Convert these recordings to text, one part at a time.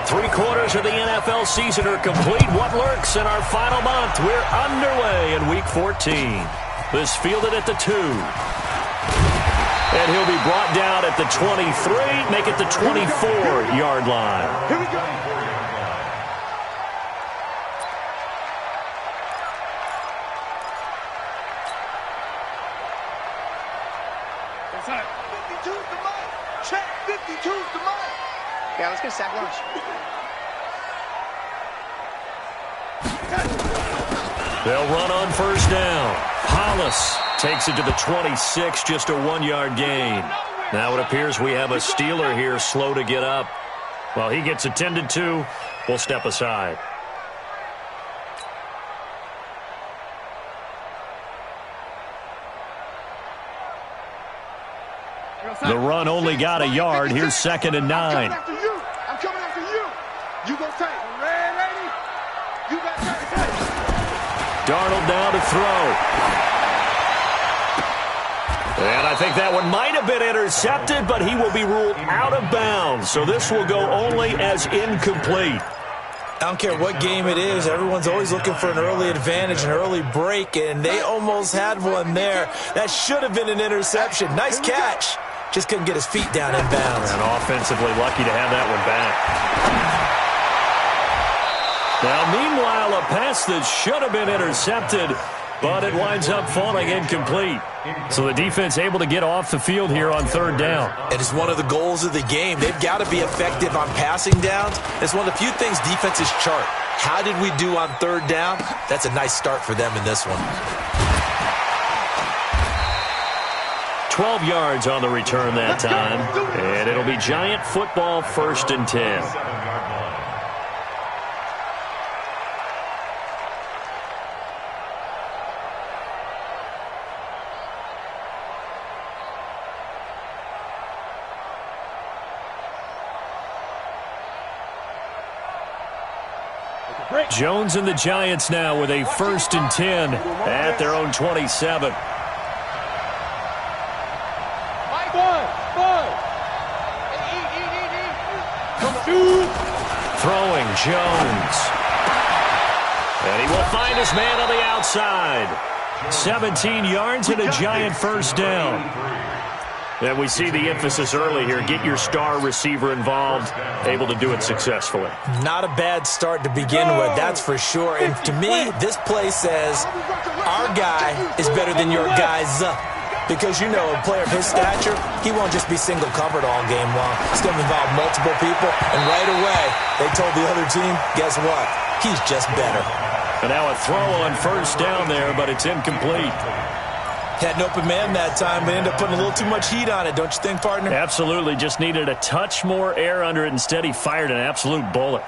Three-quarters of the NFL season are complete. What lurks in our final month? We're underway in Week 14. This fielded at the 2. And he'll be brought down at the 23, make it the 24-yard line. Here we go. Inside. 52's the mark. Check. 52's the mark. Yeah, let's get a sack lunch. They'll run on first down. Hollis takes it to the 26, just a 1-yard gain. Now it appears we have a Steeler here slow to get up. While he gets attended to, we'll step aside. The run only got a yard. Here's 2nd and 9. I'm coming after you. You go tight. Ready? You got tight. Darnold now to throw. And I think that one might have been intercepted, but he will be ruled out of bounds. So this will go only as incomplete. I don't care what game it is. Everyone's always looking for an early advantage, an early break, and they almost had one there. That should have been an interception. Nice catch. Just couldn't get his feet down in bounds. And offensively lucky to have that one back. Now, meanwhile, a pass that should have been intercepted, but it winds up falling incomplete. So the defense able to get off the field here on 3rd down. It is one of the goals of the game. They've got to be effective on passing downs. It's one of the few things defenses chart. How did we do on 3rd down? That's a nice start for them in this one. 12 yards on the return that time. And it'll be Giant football, 1st and 10. Jones and the Giants now with a 1st and 10 at their own 27. Throwing Jones. And he will find his man on the outside. 17 yards and a Giant 1st down. And we see the emphasis early here. Get your star receiver involved. Able to do it successfully. Not a bad start to begin with, that's for sure. And to me, this play says our guy is better than your guy's. Because, you know, a player of his stature, he won't just be single covered all game long. It's going to involve multiple people. And right away, they told the other team, guess what? He's just better. And now a throw on 1st down there, but it's incomplete. Had an open man that time, but ended up putting a little too much heat on it, don't you think, partner? Absolutely. Just needed a touch more air under it. Instead, he fired an absolute bullet.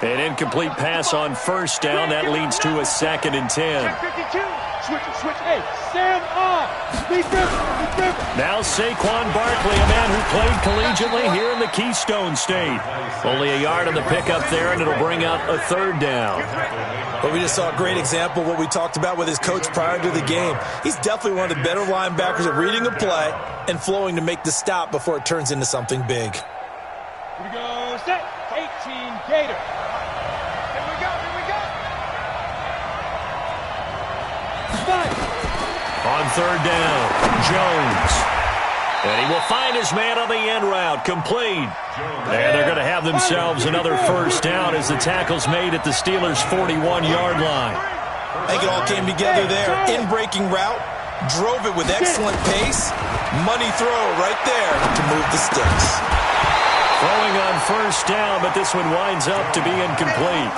An incomplete pass on 1st down. That leads to a 2nd and 10. Switch. Hey, stand up. Now Saquon Barkley, a man who played collegiately here in the Keystone State. Only a yard on the pickup there, and it'll bring out a 3rd down. But we just saw a great example of what we talked about with his coach prior to the game. He's definitely one of the better linebackers at reading a play and flowing to make the stop before it turns into something big. Here we go. Set. 18 Gator. Here we go. On 3rd down, Jones. And he will find his man on the end route, complete. And they're going to have themselves another 1st down as the tackle's made at the Steelers' 41-yard line. I think it all came together there. In-breaking route, drove it with excellent pace. Money throw right there to move the sticks. Throwing on 1st down, but this one winds up to be incomplete.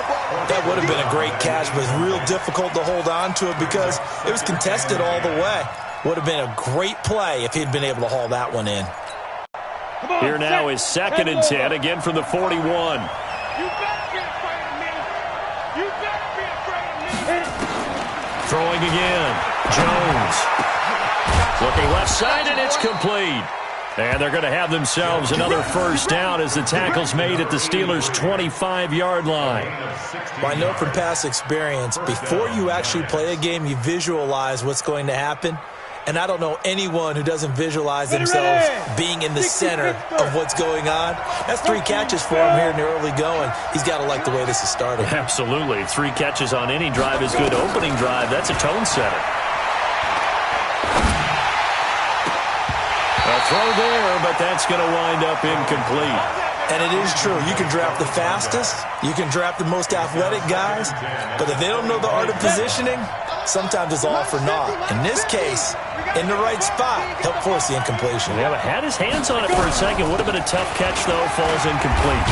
That would have been a great catch, but it's real difficult to hold on to it because it was contested all the way. Would have been a great play if he'd been able to haul that one in. Here now is 2nd and 10, again from the 41. You better be afraid of me. You better be afraid of me. Throwing again, Jones. Looking left side, and it's complete. And they're going to have themselves another first down as the tackle's made at the Steelers' 25-yard line. Well, I know from past experience, before you actually play a game, you visualize what's going to happen. And I don't know anyone who doesn't visualize themselves being in the center of what's going on. That's 3 catches for him here in the early going. He's got to like the way this is starting. Absolutely. 3 catches on any drive is good. Opening drive, that's a tone setter. A throw there, but that's going to wind up incomplete. And it is true. You can draft the fastest. You can draft the most athletic guys. But if they don't know the art of positioning, sometimes it's all for naught. In this case, in the right spot, help force the incompletion. Yeah, but had his hands on it for a second. Would have been a tough catch, though. Falls incomplete.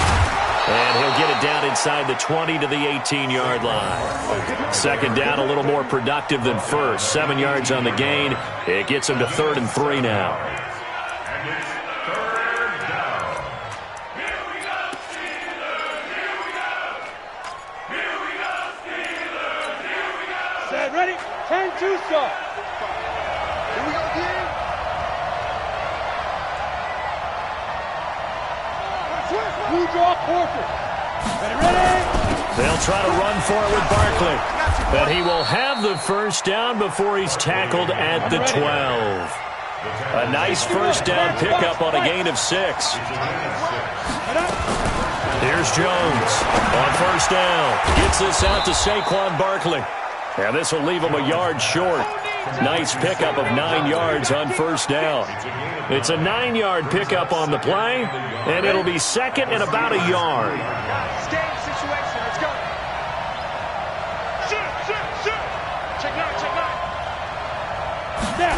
And he'll get it down inside the 20 to the 18-yard line. Second down, a little more productive than first. 7 yards on the gain. It gets him to 3rd and 3 now. Ready? 10-2 start. Here we go again. Blue draw Corker. Ready? They'll try to run for it with Barkley. But he will have the first down before he's tackled at the 12. A nice first down pickup on a gain of 6. Here's Jones on first down. Gets this out to Saquon Barkley. And this will leave him a yard short. Nice pickup of 9 yards on first down. It's a 9-yard pickup on the play, and it'll be second and about a yard. Game situation. Let's go. Shoot. Check 9. Snap.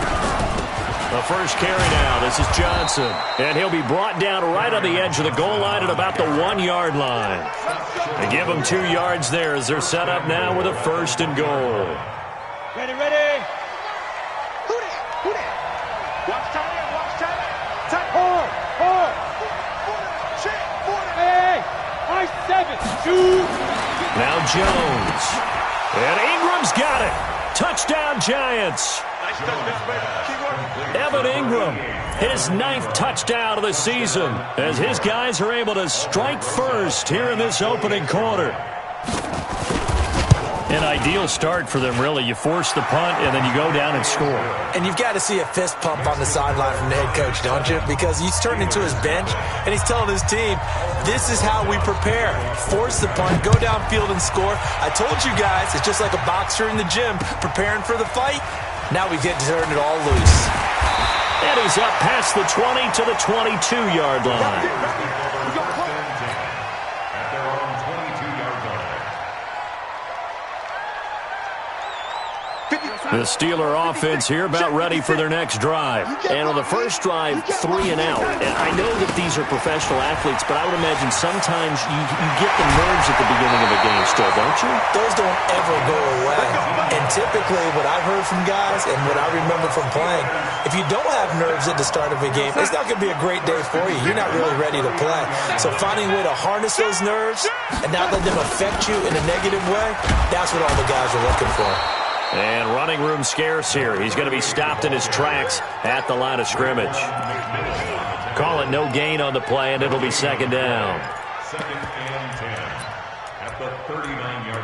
The first carry now. This is Johnson. And he'll be brought down right on the edge of the goal line at about the 1-yard line. They give them 2 yards there as they're set up now with a 1st and goal. Ready. Who that? Watch tight. Tight. Hard. Hey. I-7. 2. Now Jones. And Ingram's got it. Touchdown, Giants. Evan Ingram, his 9th touchdown of the season, as his guys are able to strike first here in this opening quarter. An ideal start for them, really. You force the punt, and then you go down and score. And you've got to see a fist pump on the sideline from the head coach, don't you? Because he's turned into his bench, and he's telling his team, this is how we prepare. Force the punt, go downfield and score. I told you guys, it's just like a boxer in the gym preparing for the fight. Now we get to turn it all loose. And he's up past the 20 to the 22-yard line. The Steeler offense here about ready for their next drive. And on the first drive, 3 and out. And I know that these are professional athletes, but I would imagine sometimes you get the nerves at the beginning of a game still, don't you? Those don't ever go away. And typically what I've heard from guys and what I remember from playing, if you don't have nerves at the start of a game, it's not going to be a great day for you. You're not really ready to play. So finding a way to harness those nerves and not let them affect you in a negative way, that's what all the guys are looking for. And running room scarce here. He's going to be stopped in his tracks at the line of scrimmage. Call it no gain on the play, and it'll be second down. 2nd and 10 at the 39-yard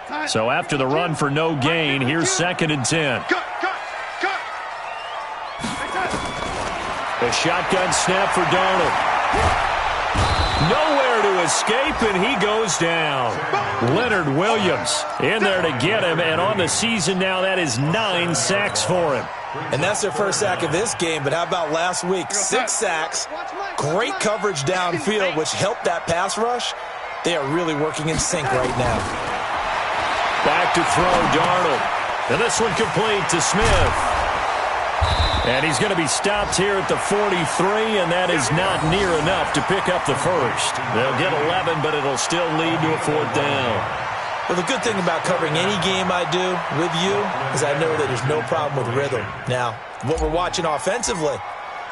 line. So after the run for no gain, here's 2nd and 10. Cut. A shotgun snap for Darnold. Nowhere to escape, and he goes down. Leonard Williams in there to get him, and on the season now, that is 9 sacks for him. And that's their first sack of this game, but how about last week? 6 sacks, great coverage downfield, which helped that pass rush. They are really working in sync right now. Back to throw, Darnold. And this one complete to Smith. And he's going to be stopped here at the 43, and that is not near enough to pick up the first. They'll get 11, but it'll still lead to a 4th down. Well, the good thing about covering any game I do with you is I know that there's no problem with rhythm. Now, what we're watching offensively,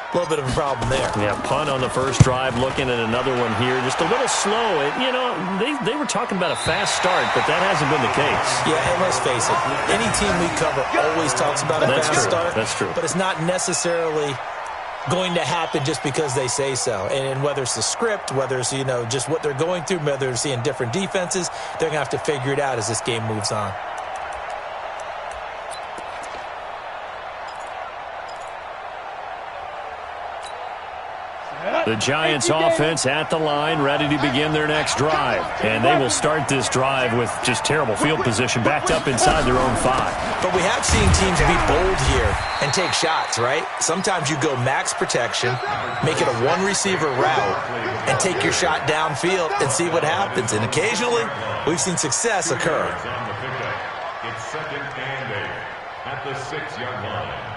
A little bit of a problem there. Yeah, punt on the first drive, looking at another one here. Just a little slow. You know, they were talking about a fast start, but that hasn't been the case. Yeah, and let's face it, any team we cover always talks about a fast start. That's true. But it's not necessarily going to happen just because they say so. And whether it's the script, whether it's, just what they're going through, whether they're seeing different defenses, they're going to have to figure it out as this game moves on. The Giants offense at the line, ready to begin their next drive. And they will start this drive with just terrible field position, backed up inside their own 5. But we have seen teams be bold here and take shots, right? Sometimes you go max protection, make it a one-receiver route, and take your shot downfield and see what happens. And occasionally, we've seen success occur. It's 2nd and 8 at the 6-yard line.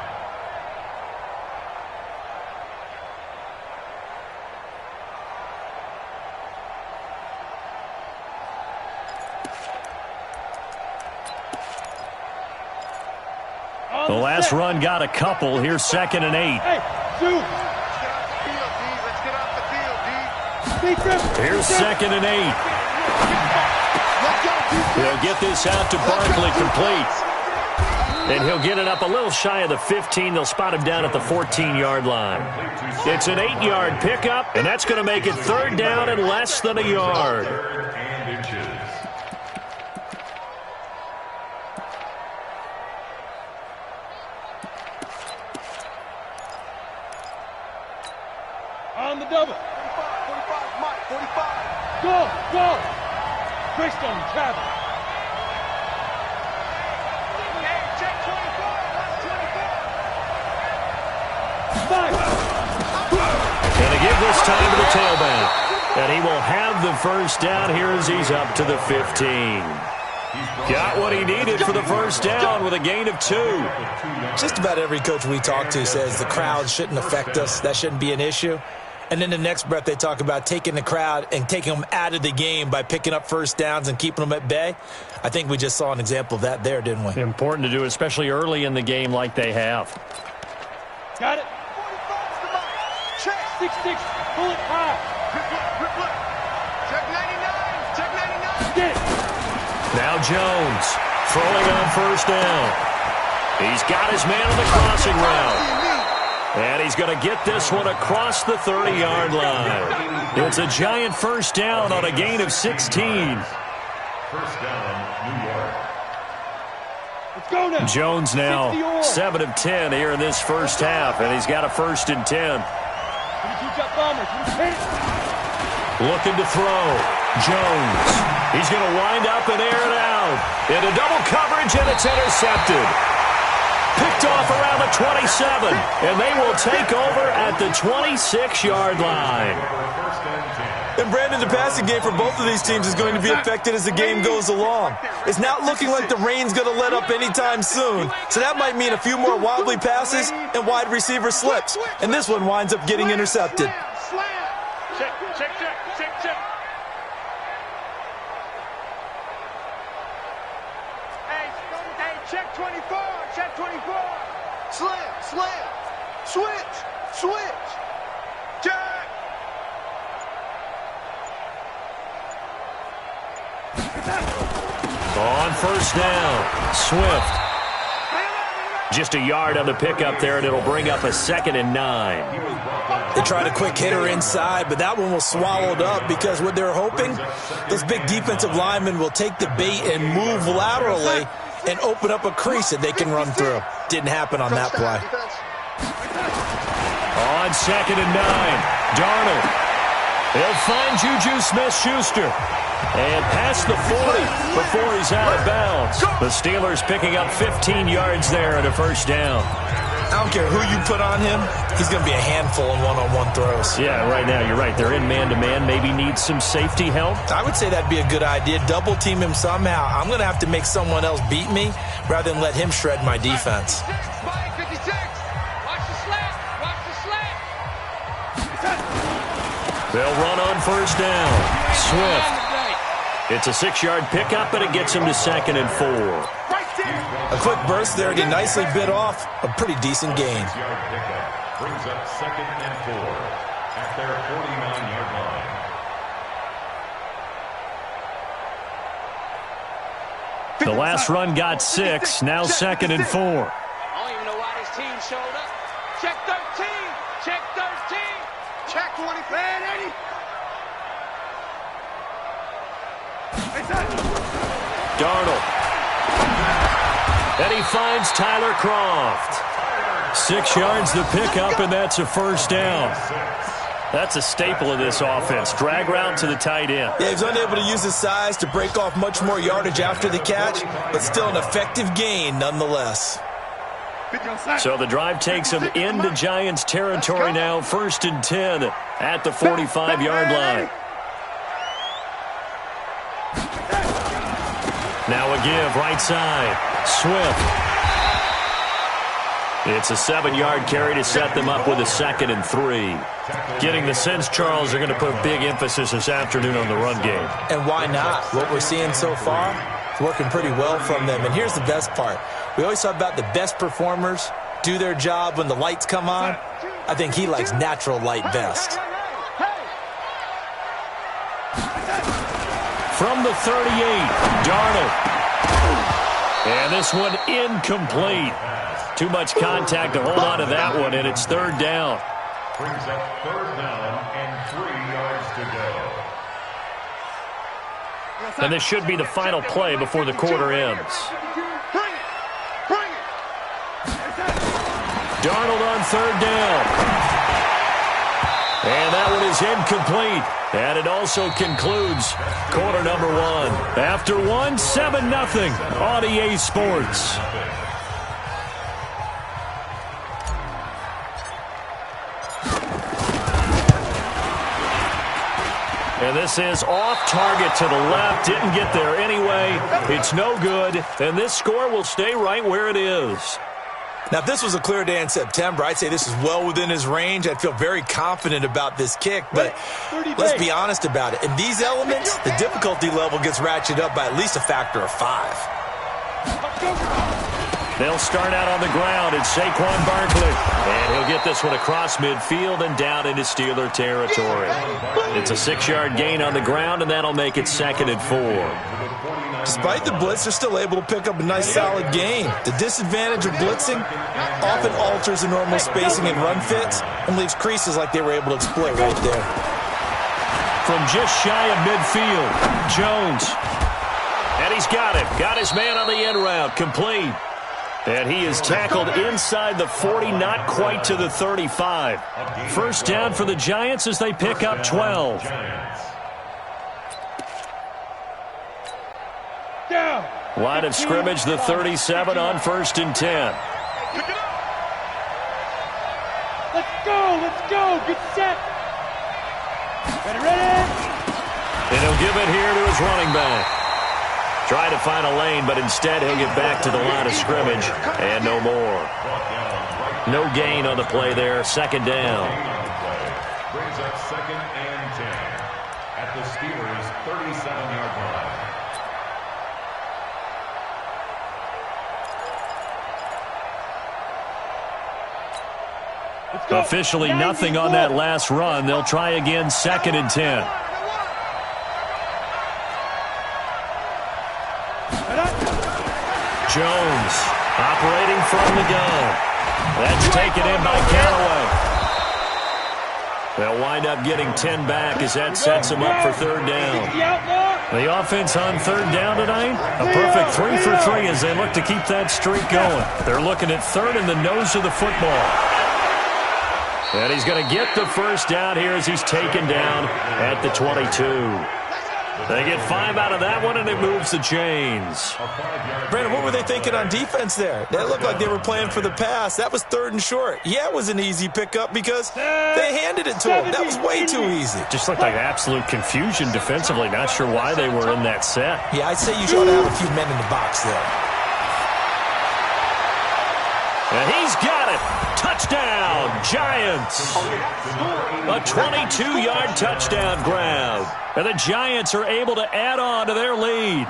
The last run got a couple. Here's 2nd and 8. Hey, shoot. Here's 2nd and 8. He'll get this out to Barkley complete. And he'll get it up a little shy of the 15. They'll spot him down at the 14-yard line. It's an 8-yard pickup, and that's going to make it 3rd down and less than a yard. 3rd and inches. On the double. 45, Mike, 45. Go. Christian travel. Hey, check 24. That's 24. 5. And to give this time to the tailback. And he will have the first down here as he's up to the 15. Got what he needed for the first down with a gain of 2. Just about every coach we talk to says the crowd shouldn't affect us. That shouldn't be an issue. And then the next breath they talk about taking the crowd and taking them out of the game by picking up first downs and keeping them at bay. I think we just saw an example of that there, didn't we? Important to do, especially early in the game like they have. Got it. 45's the mark. Check. 6-6. Pull it high. Grip look. Check 99. Check 99. Get it. Now Jones throwing on first down. He's got his man on the crossing route. And he's going to get this one across the 30-yard line. It's a Giant first down on a gain of 16. First down, New York. Let's go now. Jones now 7 of 10 here in this first half, and he's got a 1st and 10. Looking to throw. Jones. He's going to wind up and air it out. Into double coverage, and it's intercepted. Picked off around the 27, and they will take over at the 26-yard line. And Brandon, the passing game for both of these teams is going to be affected as the game goes along. It's not looking like the rain's going to let up anytime soon, so that might mean a few more wobbly passes and wide receiver slips, and this one winds up getting intercepted. Check. Hey, check 24. Check 24. Slam. Switch. Check. On first down, Swift. Just a yard on the pickup there, and it'll bring up a 2nd and 9. They tried a quick hitter inside, but that one was swallowed up because what they're hoping, those big defensive linemen will take the bait and move laterally and open up a crease that they can run through. Didn't happen on that play. On 2nd and 9, Darnold. He'll find Juju Smith-Schuster. And past the 40 before he's out of bounds. The Steelers picking up 15 yards there and a first down. I don't care who you put on him. He's going to be a handful in one-on-one throws. Yeah, right now you're right. They're in man-to-man. Maybe need some safety help. I would say that'd be a good idea. Double team him somehow. I'm going to have to make someone else beat me rather than let him shred my defense. Spike 56. Watch the slant. They'll run on first down. Swift. It's a 6-yard pickup, and it gets him to 2nd and 4. A quick burst there. He nicely bit off a pretty decent gain. Brings up 2nd and 4 at their 49-yard line. The last run got 6, now 2nd and 4. I don't even know why this team showed up. Check 13. Check 13. Check 20. Man, 80. Darnold. And he finds Tyler Croft. 6 yards the pickup, and that's a first down. That's a staple of this offense. Drag route to the tight end. Yeah, he's unable to use his size to break off much more yardage after the catch, but still an effective gain nonetheless. So the drive takes him into Giants territory now. 1st and 10 at the 45-yard line. Now a give right side. Swift. It's a 7-yard carry to set them up with a 2nd and 3. Getting the sense, Charles, they're going to put big emphasis this afternoon on the run game. And why not? What we're seeing so far, it's working pretty well from them. And here's the best part. We always talk about the best performers do their job when the lights come on. I think he likes natural light best. From the 38, Darnold. And this one incomplete. Too much contact to hold on to that one, and it's 3rd down. Brings up 3rd down and 3 yards to go. And this should be the final play before the quarter ends. Darnold on 3rd down. And that one is incomplete. And it also concludes quarter number 1. After 1, 7-0 on EA Sports. And this is off target to the left. Didn't get there anyway. It's no good. And this score will stay right where it is. Now, if this was a clear day in September, I'd say this is well within his range. I'd feel very confident about this kick, but let's be honest about it. In these elements, the difficulty level gets ratcheted up by at least a factor of 5. They'll start out on the ground. It's Saquon Barkley. And he'll get this one across midfield and down into Steeler territory. It's a 6-yard gain on the ground, and that'll make it 2nd and 4. Despite the blitz, they're still able to pick up a nice solid gain. The disadvantage of blitzing often alters the normal spacing and run fits and leaves creases like they were able to exploit right there. From just shy of midfield, Jones. And he's got it. Got his man on the end route. Complete. And he is tackled inside the 40, not quite to the 35. First down for the Giants as they pick up 12. Line of scrimmage, the 37 on 1st and 10. Let's go. Let's go. Get set. Ready. And he'll give it here to his running back. Try to find a lane, but instead he'll get back to the line of scrimmage, and no more. No gain on the play there, 2nd down. Brings up 2nd and 10 at the Steelers' 37-yard line. Officially nothing on that last run. They'll try again, 2nd and 10. Jones operating from the gun. That's taken in by Callaway. They'll wind up getting 10 back as that sets them up for 3rd down. The offense on 3rd down tonight, a perfect 3 for 3 as they look to keep that streak going. They're looking at 3rd in the nose of the football. And he's going to get the first down here as he's taken down at the 22. They get 5 out of that one, and it moves the chains. Brandon, what were they thinking on defense there? That looked like they were playing for the pass. That was 3rd and short. Yeah, it was an easy pickup because they handed it to him. That was way too easy. Just looked like absolute confusion defensively. Not sure why they were in that set. Yeah, I'd say you should have a few men in the box there. And he's got it. Touchdown, Giants. A 22-yard touchdown grab. And the Giants are able to add on to their lead.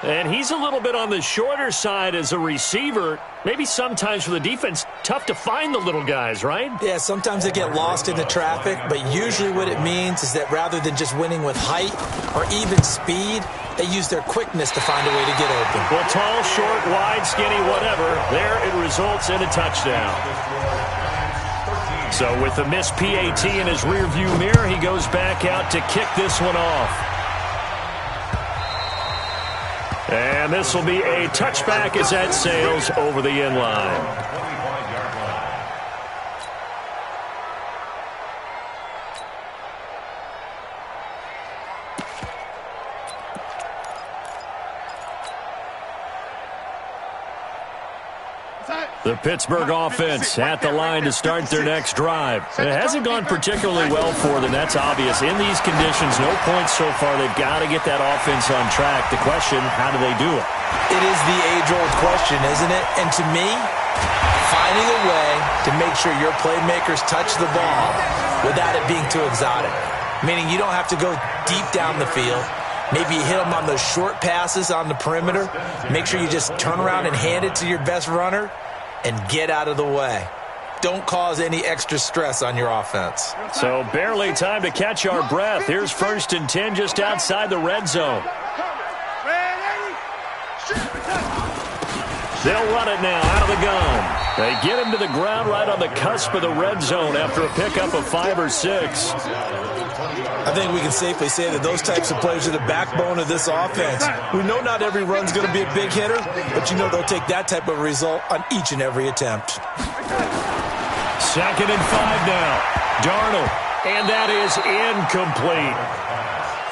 And he's a little bit on the shorter side as a receiver. Maybe sometimes for the defense, tough to find the little guys, right? Yeah, sometimes they get lost in the traffic, but usually what it means is that rather than just winning with height or even speed, they use their quickness to find a way to get open. Well, tall, short, wide, skinny, whatever, there it results in a touchdown. So with the missed PAT in his rearview mirror, he goes back out to kick this one off. And this will be a touchback as that sails over the end line. The Pittsburgh offense at the line to start their next drive. It hasn't gone particularly well for them. That's obvious. In these conditions, no points so far. They've got to get that offense on track. The question, how do they do it? It is the age-old question, isn't it? And to me, finding a way to make sure your playmakers touch the ball without it being too exotic. Meaning you don't have to go deep down the field. Maybe you hit them on those short passes on the perimeter. Make sure you just turn around and hand it to your best runner and get out of the way. Don't cause any extra stress on your offense. So barely time to catch our breath. Here's 1st and 10 just outside the red zone. They'll run it now out of the gun. They get him to the ground right on the cusp of the red zone after a pickup of 5 or 6. I think we can safely say that those types of plays are the backbone of this offense. We know not every run's going to be a big hitter, but you know they'll take that type of result on each and every attempt. 2nd and 5 now. Darnold, and that is incomplete.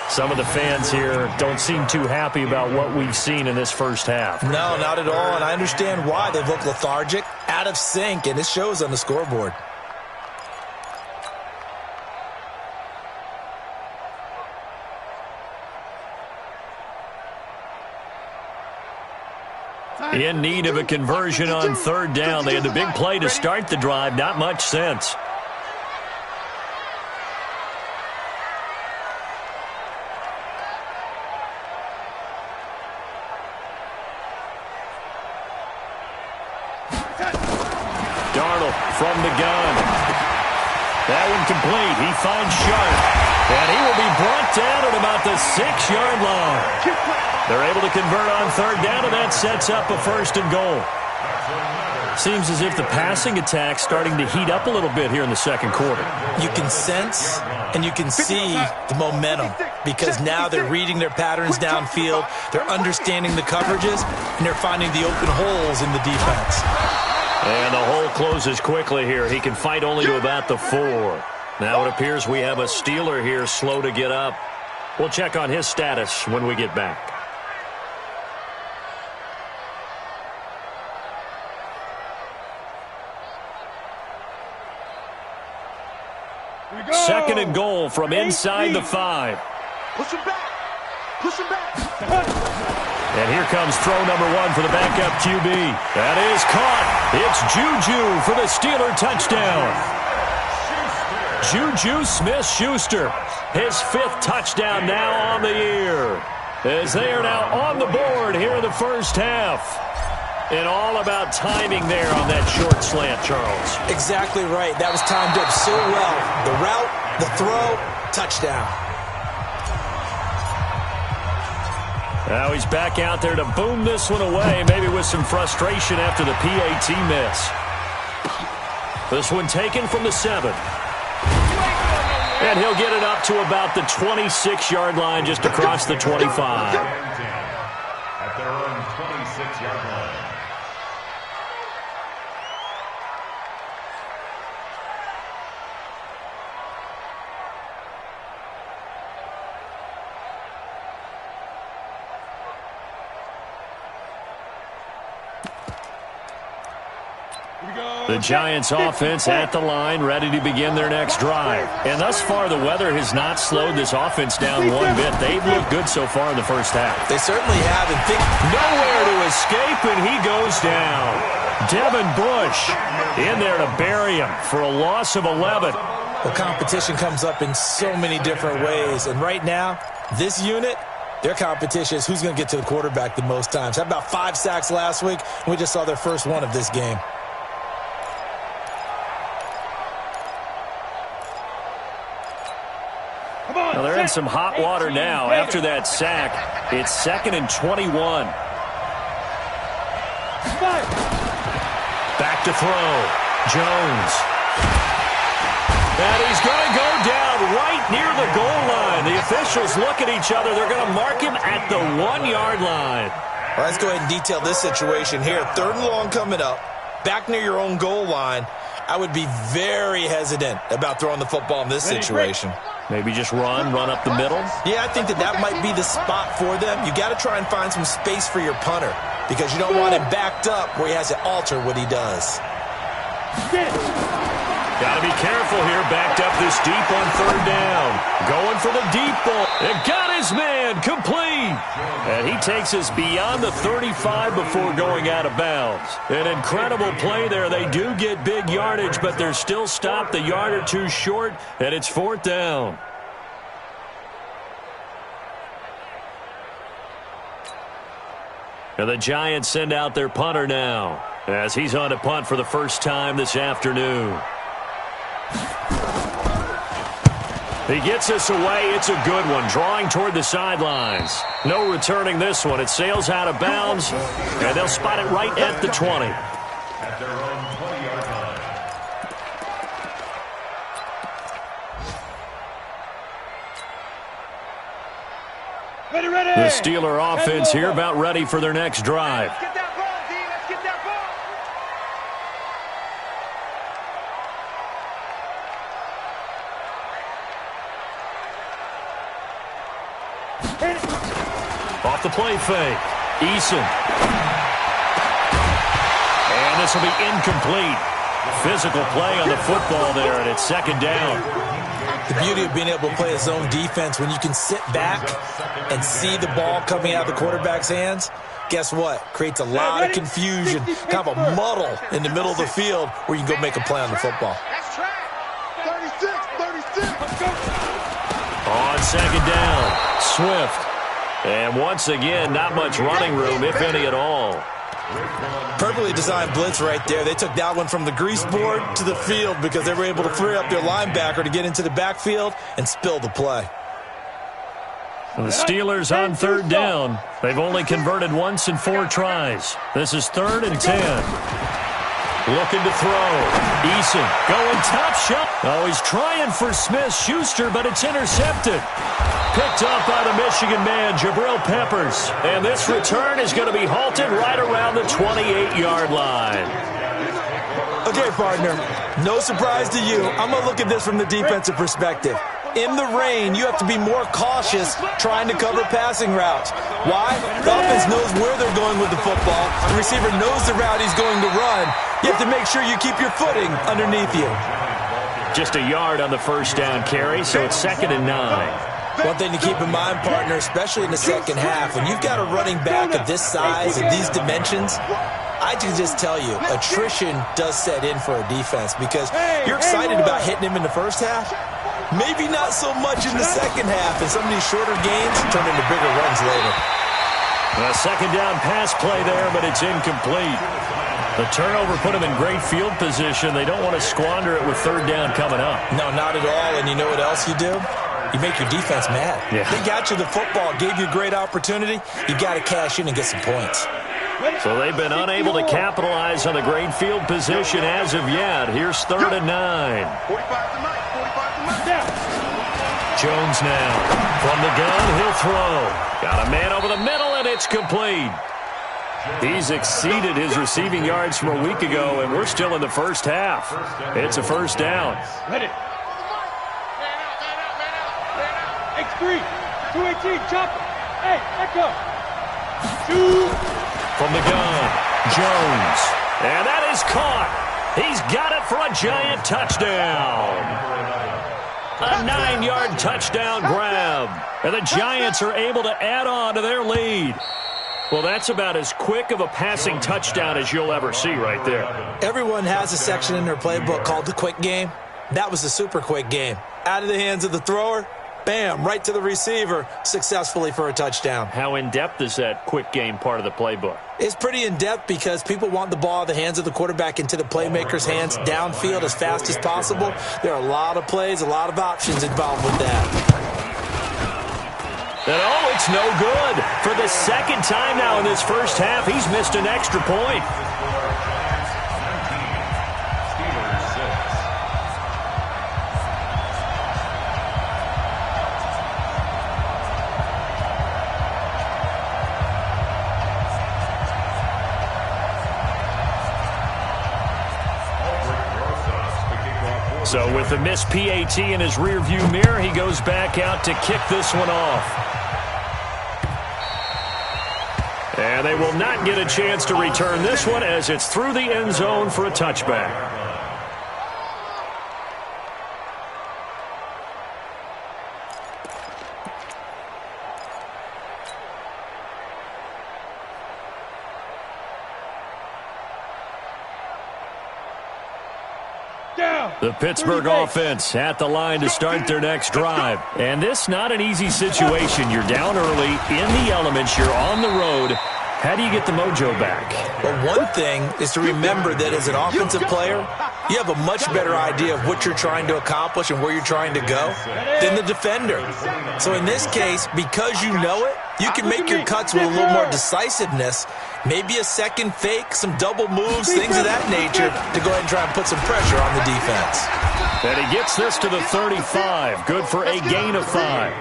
Some of the fans here don't seem too happy about what we've seen in this first half. No, not at all, and I understand why. They look lethargic, out of sync, and it shows on the scoreboard. In need of a conversion on 3rd down. They had the big play to start the drive. Not much sense. Darnold from the gun. That one complete. He finds Sharp. And he will be brought down at about the 6-yard line. They're able to convert on 3rd down, and that sets up a 1st and goal. Seems as if the passing attack's starting to heat up a little bit here in the 2nd quarter. You can sense and you can see the momentum because now they're reading their patterns downfield, they're understanding the coverages, and they're finding the open holes in the defense. And the hole closes quickly here. He can fight only to about the 4. Now it appears we have a Steeler here slow to get up. We'll check on his status when we get back. Second and goal from inside the 5. Push him back. Push him back. And here comes throw number 1 for the backup QB. That is caught. It's Juju for the Steeler touchdown. Juju Smith-Schuster, his 5th touchdown now on the year. As they are now on the board here in the first half. And all about timing there on that short slant, Charles. Exactly right. That was timed up so well. The route, the throw, touchdown. Now he's back out there to boom this one away, maybe with some frustration after the PAT miss. This one taken from the 7. And he'll get it up to about the 26-yard line, just across the 25. At their own 26-yard line. The Giants offense at the line, ready to begin their next drive. And thus far, the weather has not slowed this offense down one bit. They've looked good so far in the first half. They certainly have. And nowhere to escape, and he goes down. Devin Bush in there to bury him for a loss of 11. Well, competition comes up in so many different ways. And right now, this unit, Their competition is who's going to get to the quarterback the most times. How about 5 sacks last week? We just saw their first one of this game. Well, they're in some hot water now. After that sack, it's 2nd and 21. Back to throw. Jones. And he's going to go down right near the goal line. The officials look at each other. They're going to mark him at the 1-yard line. Well, let's go ahead and detail this situation here. 3rd and long coming up. Back near your own goal line. I would be very hesitant about throwing the football in this situation. Maybe just run up the middle? Yeah, I think that might be the spot for them. You got to try and find some space for your punter because you don't want him backed up where he has to alter what he does. Got to be careful here. Backed up this deep on 3rd down. Going for the deep ball. It got his man complete. And he takes us beyond the 35 before going out of bounds. An incredible play there. They do get big yardage, but they're still stopped a yard or two short, and it's 4th down. And the Giants send out their punter now as he's on to punt for the first time this afternoon. He gets us away. It's a good one. Drawing toward the sidelines. No returning this one. It sails out of bounds, and they'll spot it right at the 20. At their own 20-yard line. Ready. The Steeler offense here about ready for their next drive. Let's get that ball, D. Let's get that ball. Off the play fake. Eason. And this will be incomplete. Physical play on the football there, and it's 2nd down. The beauty of being able to play a zone defense when you can sit back and see the ball coming out of the quarterback's hands, guess what? Creates a lot of confusion, kind of a muddle in the middle of the field where you can go make a play on the football. That's track. 36. On 2nd down, Swift. And once again, not much running room, if any at all. Perfectly designed blitz right there. They took that one from the grease board to the field because they were able to free up their linebacker to get into the backfield and spill the play. The Steelers on 3rd down. They've only converted once in 4 tries. This is 3rd and 10. Looking to throw. Eason going top shot. Oh, he's trying for Smith-Schuster, but it's intercepted. Picked up by the Michigan man, Jabril Peppers. And this return is going to be halted right around the 28-yard line. Okay, partner, no surprise to you. I'm going to look at this from the defensive perspective. In the rain, you have to be more cautious trying to cover passing routes. Why? The offense knows where they're going with the football. The receiver knows the route he's going to run. You have to make sure you keep your footing underneath you. Just a yard on the 1st down carry, so it's 2nd and 9. One thing to keep in mind, partner, especially in the second half, when you've got a running back of this size and these dimensions, I can just tell you, attrition does set in for a defense because you're excited about hitting him in the first half. Maybe not so much in the second half, and some of these shorter games turn into bigger runs later. A 2nd down pass play there, but it's incomplete. The turnover put them in great field position. They don't want to squander it with 3rd down coming up. No, not at all, and you know what else you do? You make your defense mad. Yeah. They got you the football, gave you a great opportunity. You got to cash in and get some points. So they've been unable to capitalize on the great field position as of yet. Here's 3rd and 9. 45 to Mike. 45 to Mike. Jones now. From the gun, he'll throw. Got a man over the middle, and it's complete. He's exceeded his receiving yards from a week ago, and we're still in the first half. It's a 1st down. Ready. X3. 218. Chopper. Hey, echo. Shoot. From the gun, Jones. And that is caught. He's got it for a giant touchdown. A 9-yard touchdown grab. And the Giants are able to add on to their lead. Well, that's about as quick of a passing touchdown as you'll ever see right there. Everyone has a section in their playbook called the quick game. That was the super quick game. Out of the hands of the thrower, bam, right to the receiver, successfully for a touchdown. How in-depth is that quick game part of the playbook? It's pretty in-depth because people want the ball out of the hands of the quarterback into the playmaker's hands downfield as fast as possible. There are a lot of plays, a lot of options involved with that. And oh, it's no good. For the second time now in this first half, he's missed an extra point. So with the missed PAT in his rearview mirror, he goes back out to kick this one off. And they will not get a chance to return this one as it's through the end zone for a touchback. The Pittsburgh offense at the line to start their next drive. And this not an easy situation. You're down early, in the elements, you're on the road. How do you get the mojo back? Well, one thing is to remember that as an offensive player, you have a much better idea of what you're trying to accomplish and where you're trying to go than the defender. So in this case, because you know it, you can make your cuts with a little more decisiveness, maybe a second fake, some double moves, things of that nature to go ahead and try and put some pressure on the defense. And he gets this to the 35. Good for a gain of 5.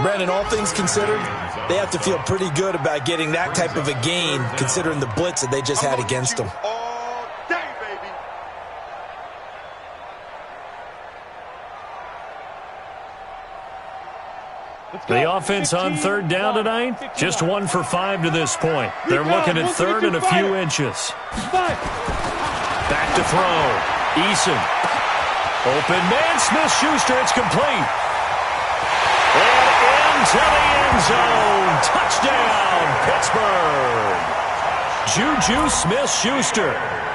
Brandon, all things considered, they have to feel pretty good about getting that type of a gain considering the blitz that they just had against them. All day, baby. The offense on third down tonight, just 1 for 5 to this point. They're looking at third and a few inches. Back to throw. Eason. Open man, Smith-Schuster, it's complete. And into the end zone. Touchdown, Pittsburgh. Juju Smith-Schuster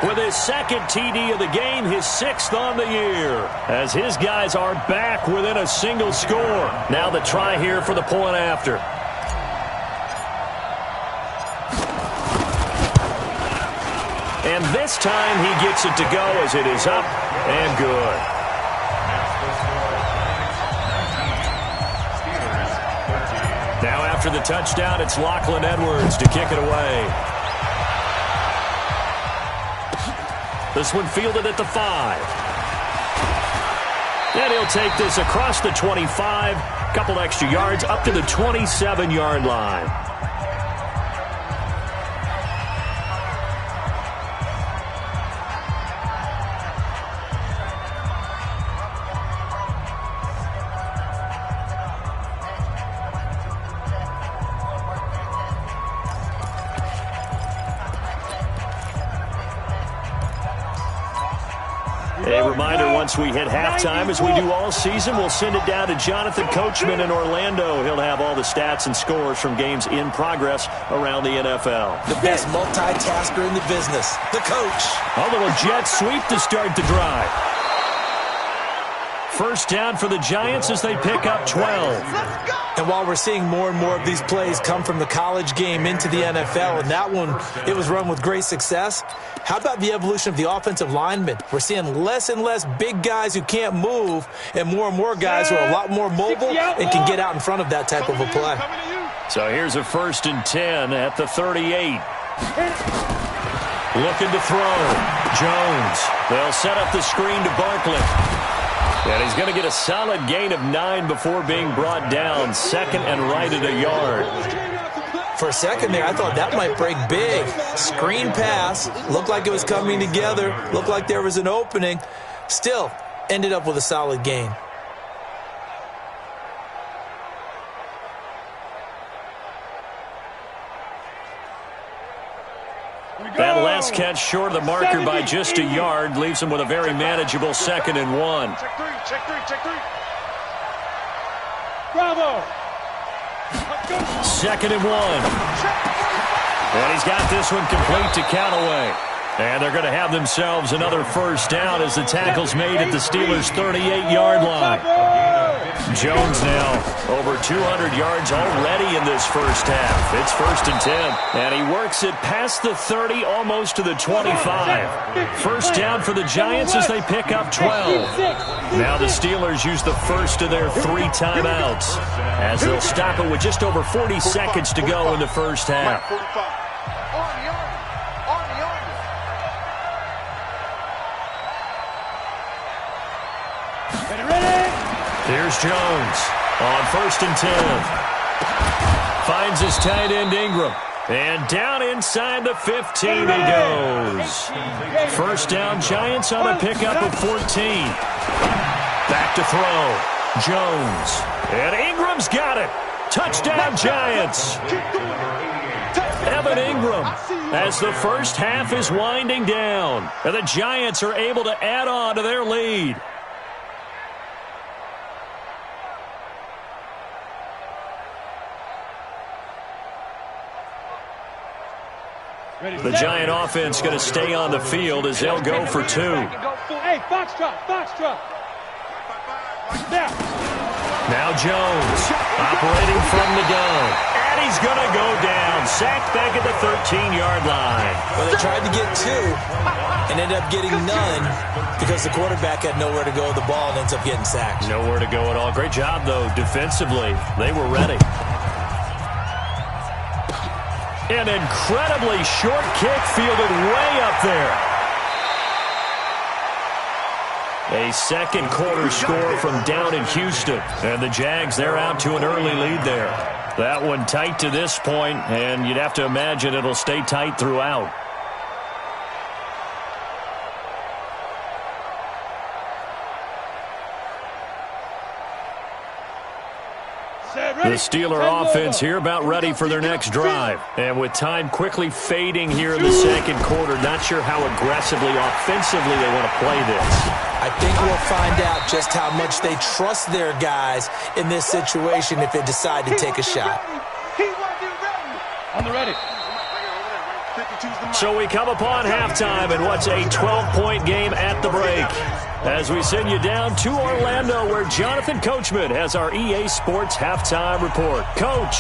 with his second TD of the game, his 6th on the year, as his guys are back within a single score. Now the try here for the point after. And this time he gets it to go as it is up and good. Now after the touchdown, it's Lachlan Edwards to kick it away. This one fielded at the 5. And he'll take this across the 25. Couple extra yards up to the 27-yard line. A reminder, once we hit halftime, as we do all season, we'll send it down to Jonathan Coachman in Orlando. He'll have all the stats and scores from games in progress around the NFL. The best multitasker in the business, the coach. A little jet sweep to start the drive. First down for the Giants as they pick up 12. And while we're seeing more and more of these plays come from the college game into the NFL, and that one, it was run with great success, how about the evolution of the offensive linemen? We're seeing less and less big guys who can't move and more guys who are a lot more mobile and can get out in front of that type of a play. So here's a 1st and 10 at the 38. Looking to throw. Jones. They'll set up the screen to Barkley. And he's going to get a solid gain of 9 before being brought down. 2nd and right at a yard. For a second there, I thought that might break big. Screen pass. Looked like it was coming together. Looked like there was an opening. Still, ended up with a solid gain. That last catch short of the marker by just a yard leaves him with a very manageable 2nd and 1. Check three. Bravo. 2nd and 1. And he's got this one complete to Callaway. And they're going to have themselves another first down as the tackle's made at the Steelers' 38-yard line. Jones now over 200 yards already in this first half. It's 1st and 10. And he works it past the 30, almost to the 25. First down for the Giants as they pick up 12. Now the Steelers use the first of their 3 timeouts as they'll stop it with just over 40 seconds to go in the first half. Here's Jones on 1st and 10. Finds his tight end Ingram. And down inside the 15 he goes. First down, Giants on a pickup of 14. Back to throw. Jones. And Ingram's got it. Touchdown, Giants. Evan Ingram as the first half is winding down. And the Giants are able to add on to their lead. The Giant offense going to stay on the field as they'll go for 2. Hey, box drop. Now Jones operating from the gun. And he's going to go down. Sacked back at the 13-yard line. Well, they tried to get 2 and ended up getting none because the quarterback had nowhere to go with the ball and ends up getting sacked. Nowhere to go at all. Great job, though, defensively. They were ready. An incredibly short kick fielded way up there. A second quarter score from down in Houston. And the Jags, they're out to an early lead there. That one tight to this point, and you'd have to imagine it'll stay tight throughout. The Steeler offense here about ready for their next drive. And with time quickly fading here in the second quarter, not sure how aggressively, offensively they want to play this. I think we'll find out just how much they trust their guys in this situation if they decide to take a shot. On the ready. So we come upon halftime in what's a 12-point game at the break. As we send you down to Orlando, where Jonathan Coachman has our EA Sports halftime report. Coach.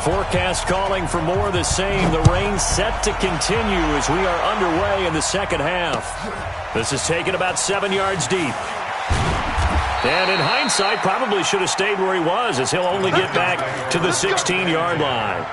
Forecast calling for more of the same. The rain set to continue as we are underway in the second half. This is taken about 7 yards deep. And in hindsight, probably should have stayed where he was, as he'll only get back to the 16-yard line.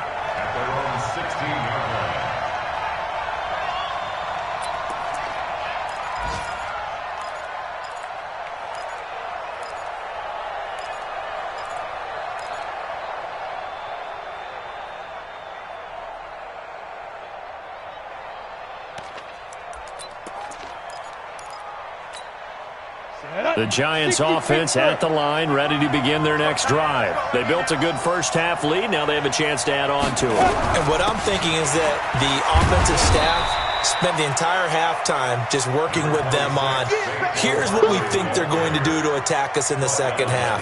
The Giants offense at the line, ready to begin their next drive. They built a good first half lead. Now they have a chance to add on to it. And what I'm thinking is that the offensive staff spent the entire halftime just working with them on, here's what we think they're going to do to attack us in the second half.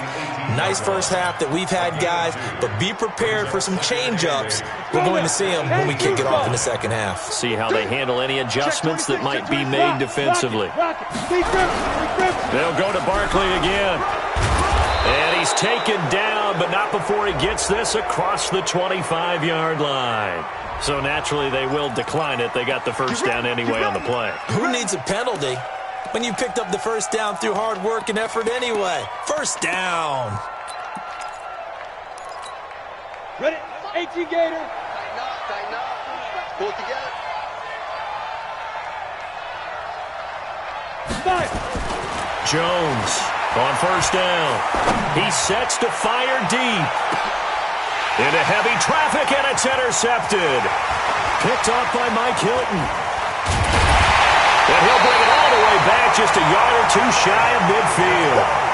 Nice first half that we've had, guys, but be prepared for some change-ups. We're going to see them when we kick it off in the second half. See how they handle any adjustments that might be made defensively. They'll go to Barkley again. And he's taken down, but not before he gets this across the 25-yard line. So naturally they will decline it. They got the first down anyway on the play. Who needs a penalty when you picked up the first down through hard work and effort anyway? First down. Ready? 18 Gator. Tighten up. Pull it together. Five. Jones on first down. He sets to fire deep. Into heavy traffic, and it's intercepted. Picked off by Mike Hilton. And he'll bring it all the way back, just a yard or two shy of midfield.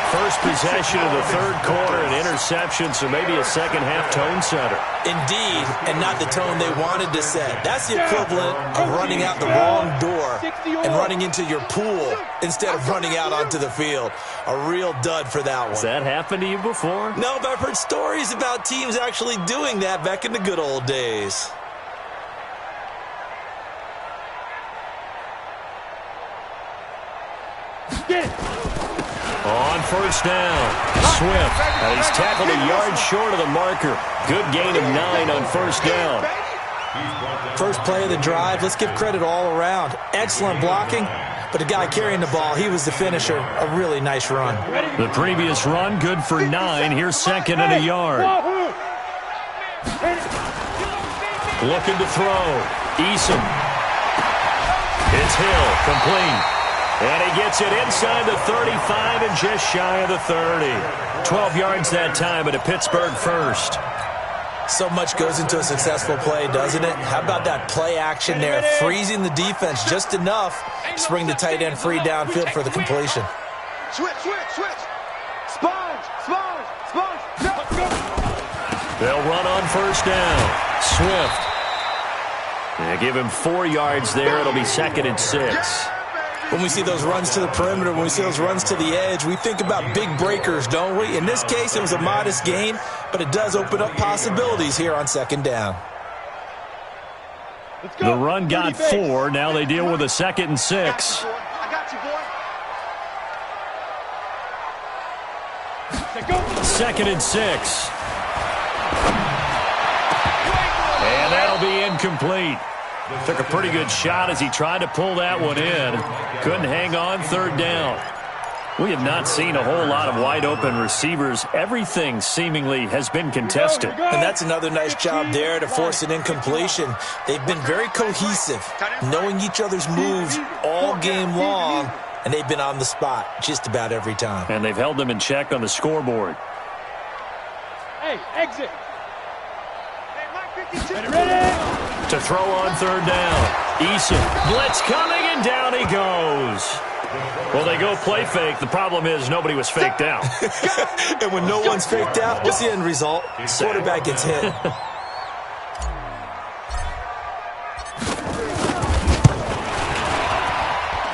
First possession of the third quarter, an interception, so maybe a second-half tone setter. Indeed, and not the tone they wanted to set. That's the equivalent of running out the wrong door and running into your pool instead of running out onto the field. A real dud for that one. Has that happened to you before? No, but I've heard stories about teams actually doing that back in the good old days. On first down, Swift. He's tackled a yard short of the marker. Good gain of 9 on first down. First play of the drive, let's give credit all around. Excellent blocking, but the guy carrying the ball, he was the finisher. A really nice run. The previous run, good for 9. Here's second and a yard. Looking to throw. Eason. It's Hill, complete. And he gets it inside the 35 and just shy of the 30. 12 yards that time, and a Pittsburgh first. So much goes into a successful play, doesn't it? How about that play action there, freezing the defense just enough to bring the tight end free downfield for the completion. Switch. Sponge. They'll run on first down. Swift. They give him 4 yards there. It'll be second and 6. When we see those runs to the perimeter, when we see those runs to the edge, we think about big breakers, don't we? In this case, it was a modest gain, but it does open up possibilities here on second down. The run got 4. Now they deal with a second and 6. I got you, boy. Second and 6. And that'll be incomplete. Took a pretty good shot as he tried to pull that one in. Couldn't hang on, third down. We have not seen a whole lot of wide-open receivers. Everything seemingly has been contested. And that's another nice job there to force an incompletion. They've been very cohesive, knowing each other's moves all game long, and they've been on the spot just about every time. And they've held them in check on the scoreboard. Hey, exit. Ready? To throw on third down. Eason. Blitz coming, and down he goes. Well, they go play fake. The problem is nobody was faked out. And when no one's faked out, what's the end result? Quarterback gets hit.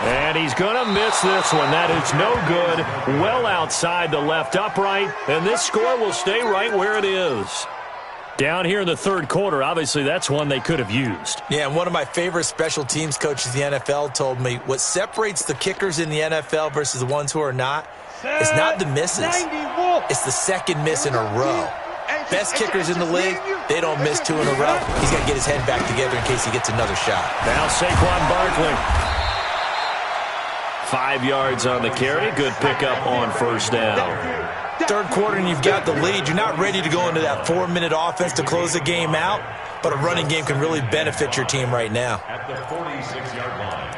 And he's going to miss this one. That is no good. Well outside the left upright. And this score will stay right where it is. Down here in the third quarter, obviously that's one they could have used. Yeah, and one of my favorite special teams coaches in the NFL told me what separates the kickers in the NFL versus the ones who are not is not the misses. It's the second miss in a row. Best kickers in the league, they don't miss 2 in a row. He's got to get his head back together in case he gets another shot. Now Saquon Barkley. 5 yards on the carry. Good pickup on first down. Third quarter and you've got the lead. You're not ready to go into that 4-minute offense to close the game out, but a running game can really benefit your team right now. At the 46-yard line.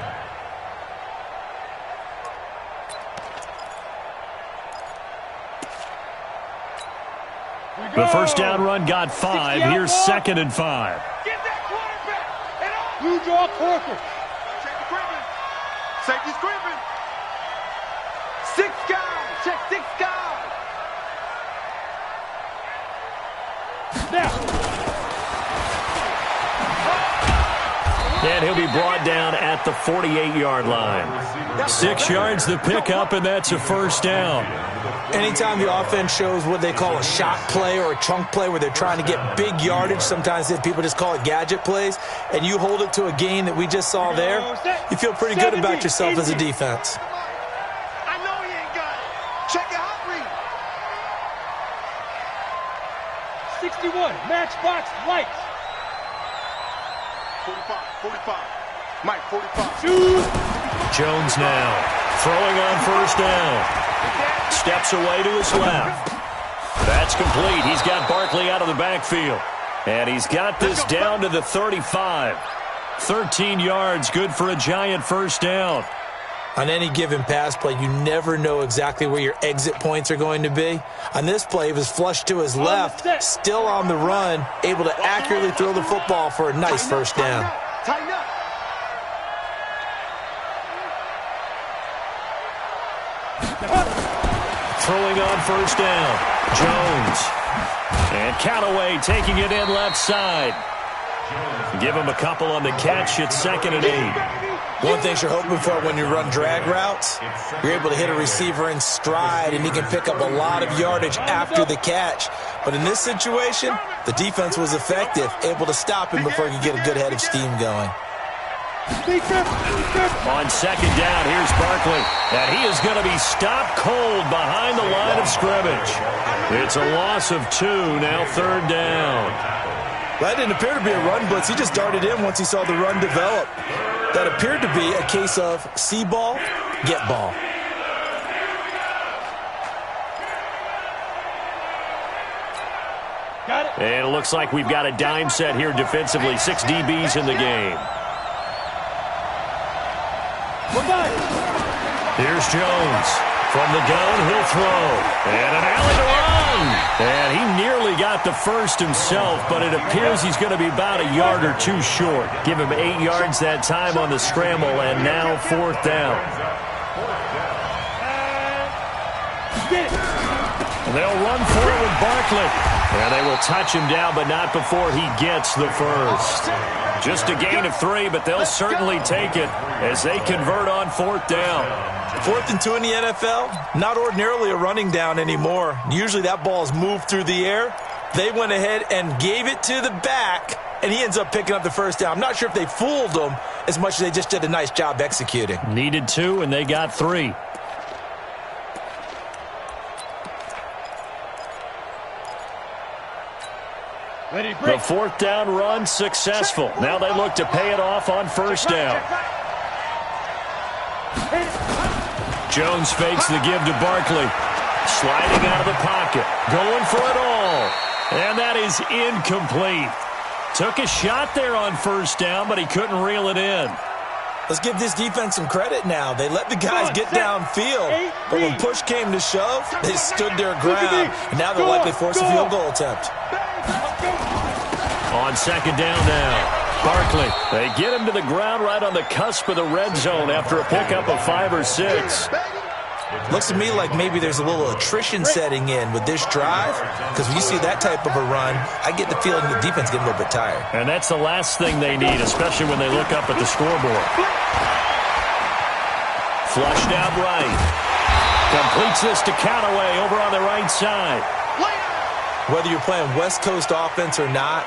The first down run got 5. Here's second and 5. Get that quarterback. And you draw Corker. Safety's creeping. 6 guys. Check 6 guys. And he'll be brought down at the 48-yard line. 6 yards the pickup, and that's a first down. Anytime the offense shows what they call a shot play or a chunk play where they're trying to get big yardage, sometimes people just call it gadget plays, and you hold it to a gain that we just saw there, you feel pretty good about yourself as a defense. I know he ain't got it. Check your hot read. 61, matchbox lights. 45. Mike, 45. Jones now throwing on first down. Steps away to his left. That's complete. He's got Barkley out of the backfield. And he's got this down to the 35. 13 yards, good for a giant first down. On any given pass play, you never know exactly where your exit points are going to be. On this play, he was flushed to his left, still on the run, able to accurately throw the football for a nice first down. Tighten up. Throwing on first down. Jones. And Callaway taking it in left side. Give him a couple on the catch. It's second and 8. One thing you're hoping for when you run drag routes, you're able to hit a receiver in stride, and he can pick up a lot of yardage after the catch. But in this situation, the defense was effective, able to stop him before he could get a good head of steam going. On second down, here's Barkley. And he is going to be stopped cold behind the line of scrimmage. It's a loss of 2, now third down. That didn't appear to be a run blitz. He just darted in once he saw the run develop. That appeared to be a case of see ball, get ball. Got it. And it looks like we've got a dime set here defensively. 6 DBs in the game. Here's Jones. From the gun, he'll throw. And an alley to run. And he nearly got the first himself, but it appears he's going to be about a yard or 2 short. Give him 8 yards that time on the scramble, and now 4th down. And they'll run for it with Barkley. And they will touch him down, but not before he gets the first. Just a gain of 3, but they'll certainly take it as they convert on 4th down. 4th and 2 in the NFL, not ordinarily a running down anymore. Usually that ball is moved through the air. They went ahead and gave it to the back, and he ends up picking up the first down. I'm not sure if they fooled him as much as they just did a nice job executing. Needed 2, and they got 3. The 4th down run successful. Now they look to pay it off on 1st down. Jones fakes the give to Barkley. Sliding out of the pocket. Going for it all. And that is incomplete. Took a shot there on 1st down, but he couldn't reel it in. Let's give this defense some credit now. They let the guys get downfield, but when push came to shove, they stood their ground, and now they're likely force a field goal attempt. On 2nd down now, Barkley. They get him to the ground right on the cusp of the red zone after a pickup of 5 or 6. Looks to me like maybe there's a little attrition setting in with this drive, because when you see that type of a run, I get the feeling the defense getting a little bit tired. And that's the last thing they need, especially when they look up at the scoreboard. Flushed out right. Completes this to Callaway over on the right side. Whether you're playing West Coast offense or not,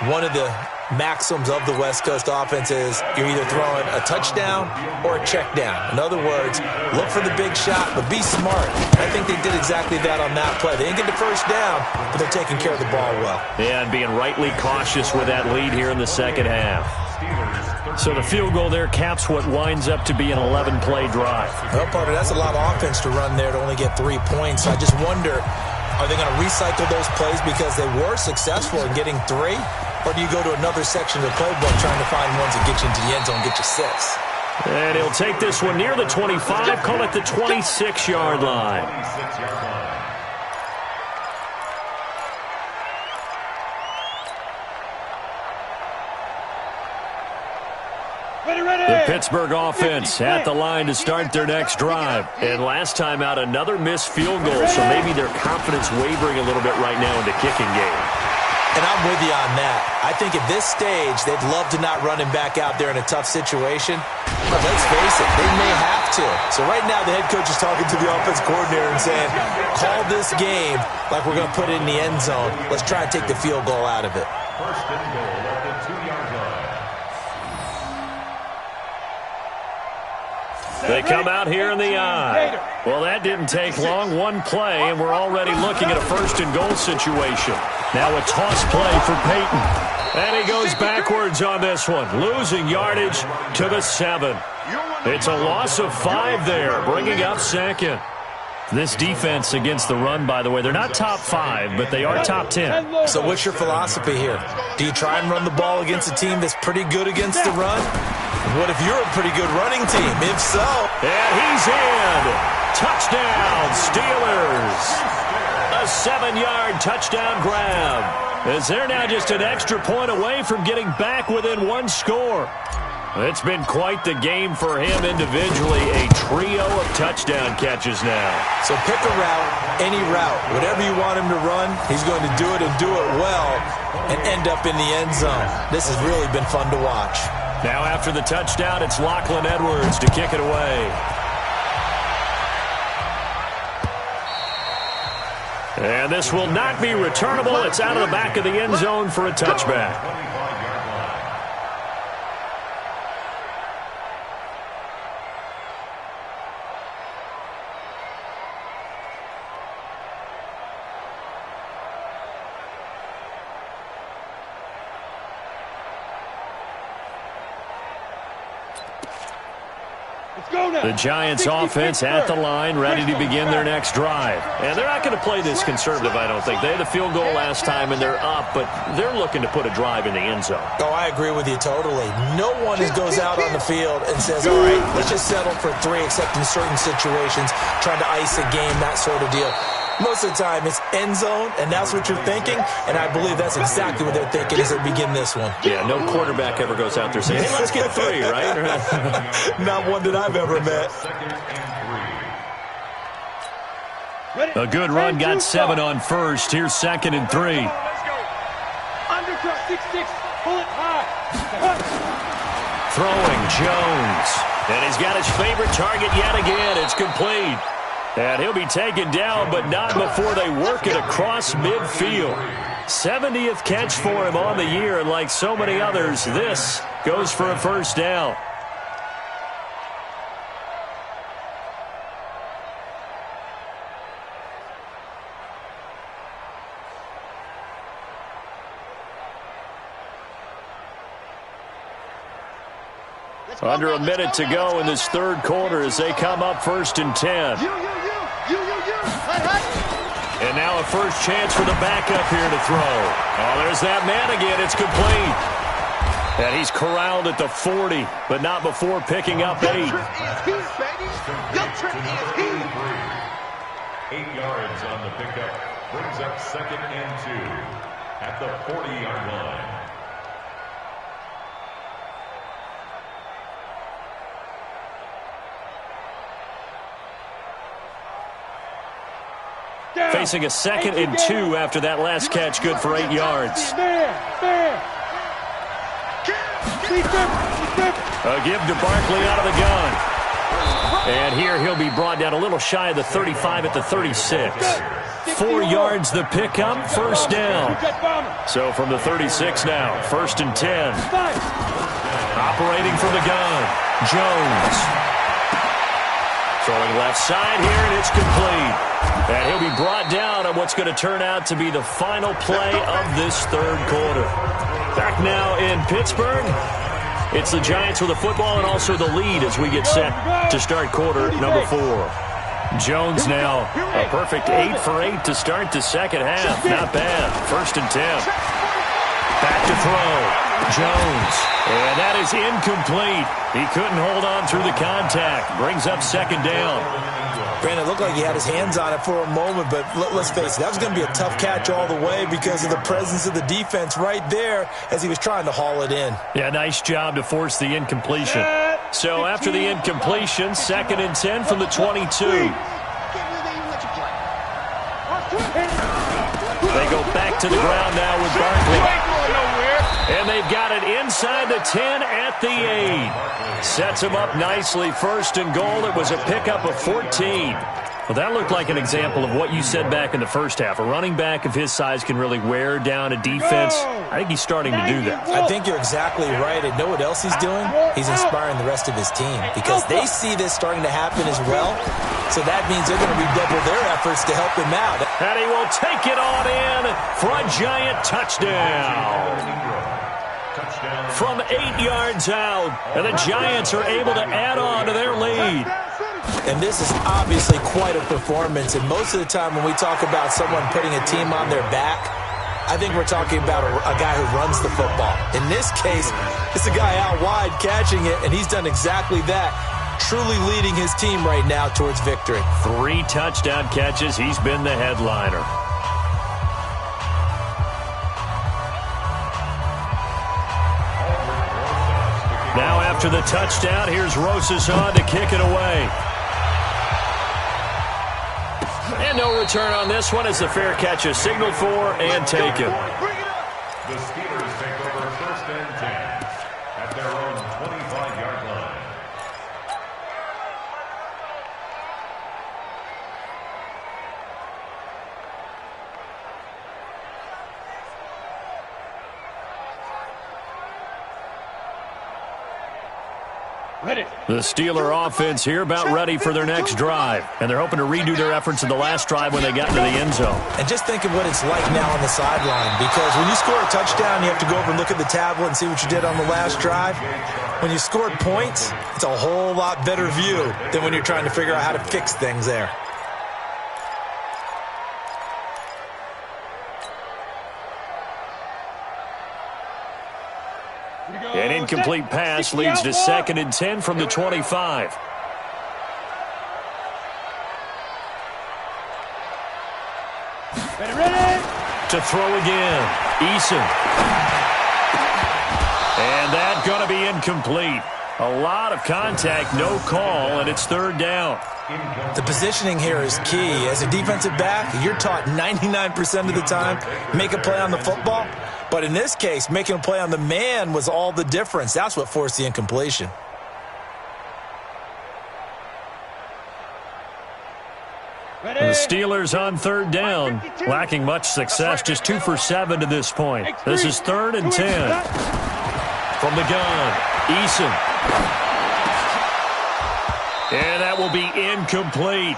one of the maxims of the West Coast offense is you're either throwing a touchdown or a check down. In other words, look for the big shot, but be smart. I think they did exactly that on that play. They didn't get the first down, but they're taking care of the ball well. Yeah, and being rightly cautious with that lead here in the second half. So the field goal there caps what winds up to be an 11-play drive. Well, Parker, that's a lot of offense to run there to only get 3 points. I just wonder, are they going to recycle those plays because they were successful in getting 3? Or do you go to another section of the playbook trying to find ones that get you into the end zone and get you 6? And he'll take this one near the 25, call it the 26-yard line. The Pittsburgh offense at the line to start their next drive. And last time out, another missed field goal, so maybe their confidence wavering a little bit right now in the kicking game. And I'm with you on that. I think at this stage, they'd love to not run him back out there in a tough situation. But let's face it, they may have to. So right now, the head coach is talking to the offense coordinator and saying, call this game like we're going to put it in the end zone. Let's try and take the field goal out of it. First and goal at the 2-yard line. They come out here in the eye. Well, that didn't take long. One play, and we're already looking at a first and goal situation. Now a toss play for Peyton. And he goes backwards on this one, losing yardage to the 7. It's a loss of 5 there, bringing up 2nd. This defense against the run, by the way, they're not top 5, but they are top 10. So what's your philosophy here? Do you try and run the ball against a team that's pretty good against the run? What if you're a pretty good running team? If so. And he's in. Touchdown, Steelers. A 7-yard touchdown grab. As they're now just an extra point away from getting back within 1 score. It's been quite the game for him individually. A trio of touchdown catches now. So pick a route, any route. Whatever you want him to run, he's going to do it and do it well and end up in the end zone. This has really been fun to watch. Now after the touchdown, it's Lachlan Edwards to kick it away. And this will not be returnable. It's out of the back of the end zone for a touchback. The Giants offense at the line, ready to begin their next drive. And they're not going to play this conservative, I don't think. They had a field goal last time, and they're up, but they're looking to put a drive in the end zone. Oh, I agree with you totally. No one goes out on the field and says, all right, let's just settle for 3, except in certain situations, trying to ice a game, that sort of deal. Most of the time, it's end zone, and that's what you're thinking, and I believe that's exactly what they're thinking as they begin this one. Yeah, no quarterback ever goes out there saying, hey, let's get 3, right? Not one that I've ever met. A good run, got 7 on first. Here's 2nd and 3. Undercut, 6-6, pull it high. Throwing, Jones. And he's got his favorite target yet again. It's complete. And he'll be taken down, but not before they work it across midfield. 70th catch for him on the year, and like so many others, this goes for a first down. Under a minute to go in this third quarter as they come up 1st and 10. And now a first chance for the backup here to throw. Oh, there's that man again. It's complete. And he's corralled at the 40, but not before picking up 8. 8 yards on the pickup. Brings up 2nd and 2 at the 40-yard line. Facing a 2nd and 2 after that last catch, good for 8 yards. A give to Barkley out of the gun. And here he'll be brought down a little shy of the 35 at the 36. 4 yards the pickup, first down. So from the 36 now, 1st and 10. Operating from the gun, Jones. Throwing left side here, and it's complete. And he'll be brought down on what's going to turn out to be the final play of this third quarter. Back now in Pittsburgh. It's the Giants with the football and also the lead as we get set to start quarter number 4. Jones now a perfect 8 for 8 to start the second half. Not bad. 1st and 10. Back to throw. Jones. And that is incomplete. He couldn't hold on through the contact. Brings up 2nd down. Brandon, it looked like he had his hands on it for a moment, but let's face it, that was going to be a tough catch all the way because of the presence of the defense right there as he was trying to haul it in. Yeah, nice job to force the incompletion. So after the incompletion, 2nd and 10 from the 22. They go back to the ground now with Barkley. And they've got it inside the 10 at the 8. Sets him up nicely. 1st and goal. It was a pickup of 14. Well, that looked like an example of what you said back in the first half. A running back of his size can really wear down a defense. I think he's starting to do that. I think you're exactly right. And know what else he's doing? He's inspiring the rest of his team because they see this starting to happen as well. So that means they're going to redouble their efforts to help him out. And he will take it on in for a Giant touchdown. From 8 yards out, and the Giants are able to add on to their lead. And this is obviously quite a performance. And most of the time when we talk about someone putting a team on their back, I think we're talking about a guy who runs the football. In this case, it's a guy out wide catching it, and he's done exactly that. Truly leading his team right now towards victory. 3 touchdown catches. He's been the headliner. Now after the touchdown, here's Rosas on to kick it away. And no return on this one as the fair catch is signaled for and taken. The Steelers take over 1st and 10 at their own 25-yard line. The Steeler offense here about ready for their next drive. And they're hoping to redo their efforts in the last drive when they got into the end zone. And just think of what it's like now on the sideline. Because when you score a touchdown, you have to go over and look at the tablet and see what you did on the last drive. When you scored points, it's a whole lot better view than when you're trying to figure out how to fix things there. An incomplete pass leads to 2nd and 10 from the 25. Ready. To throw again. Eason. And that's going to be incomplete. A lot of contact, no call, and it's 3rd down. The positioning here is key. As a defensive back, you're taught 99% of the time, make a play on the football. But in this case, making a play on the man was all the difference. That's what forced the incompletion. The Steelers on 3rd down, lacking much success, just 2 for 7 to this point. This is 3rd and 10. From the gun, Eason. And that will be incomplete.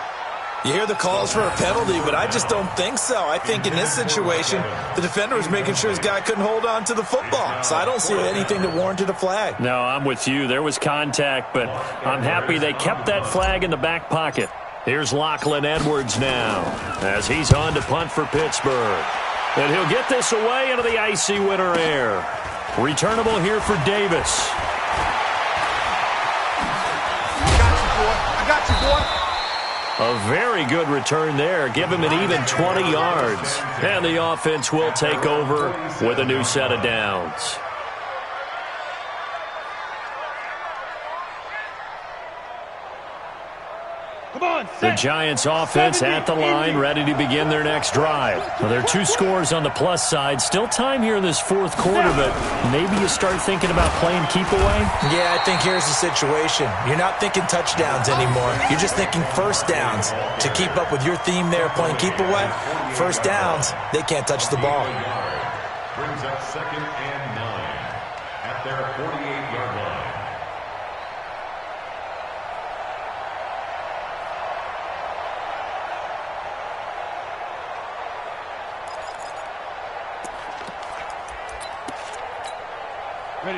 You hear the calls for a penalty, but I just don't think so. I think in this situation, the defender was making sure his guy couldn't hold on to the football. So I don't see anything that warranted a flag. No, I'm with you. There was contact, but I'm happy they kept that flag in the back pocket. Here's Lachlan Edwards now as he's on to punt for Pittsburgh. And he'll get this away into the icy winter air. Returnable here for Davis. I got you, boy. A very good return there. Give him an even 20 yards. And the offense will take over with a new set of downs. The Giants offense at the line, ready to begin their next drive. Well, there are 2 scores on the plus side. Still time here in this 4th quarter, but maybe you start thinking about playing keep away? Yeah, I think here's the situation. You're not thinking touchdowns anymore. You're just thinking first downs. To keep up with your theme there, playing keep away, first downs, they can't touch the ball. Brings up 2nd and 9 at their 48-yard line.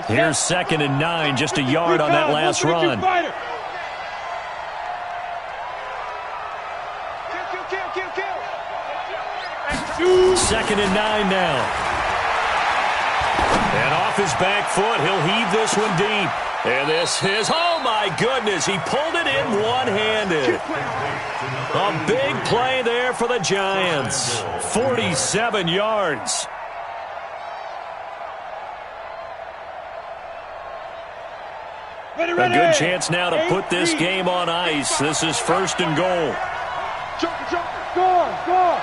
Here's 2nd and 9, just a yard on that last run. Second and 9 now. And off his back foot, he'll heave this one deep. And this is, oh my goodness, he pulled it in one-handed. A big play there for the Giants. 47 yards. A good chance now to put this game on ice. This is 1st and goal. Score.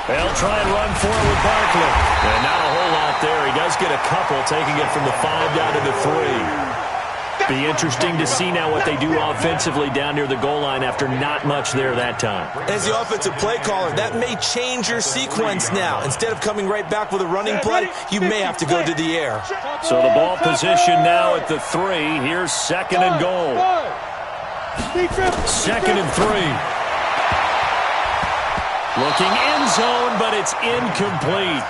They'll try and run for it with Barkley. And not a whole lot there. He does get a couple, taking it from the 5 down to the 3. Be interesting to see now what they do offensively down near the goal line after not much there that time. As the offensive play caller, that may change your sequence now. Instead of coming right back with a running play, you may have to go to the air. So the ball position now at the 3. Here's 2nd and goal. 2nd and 3. Looking end zone, but it's incomplete.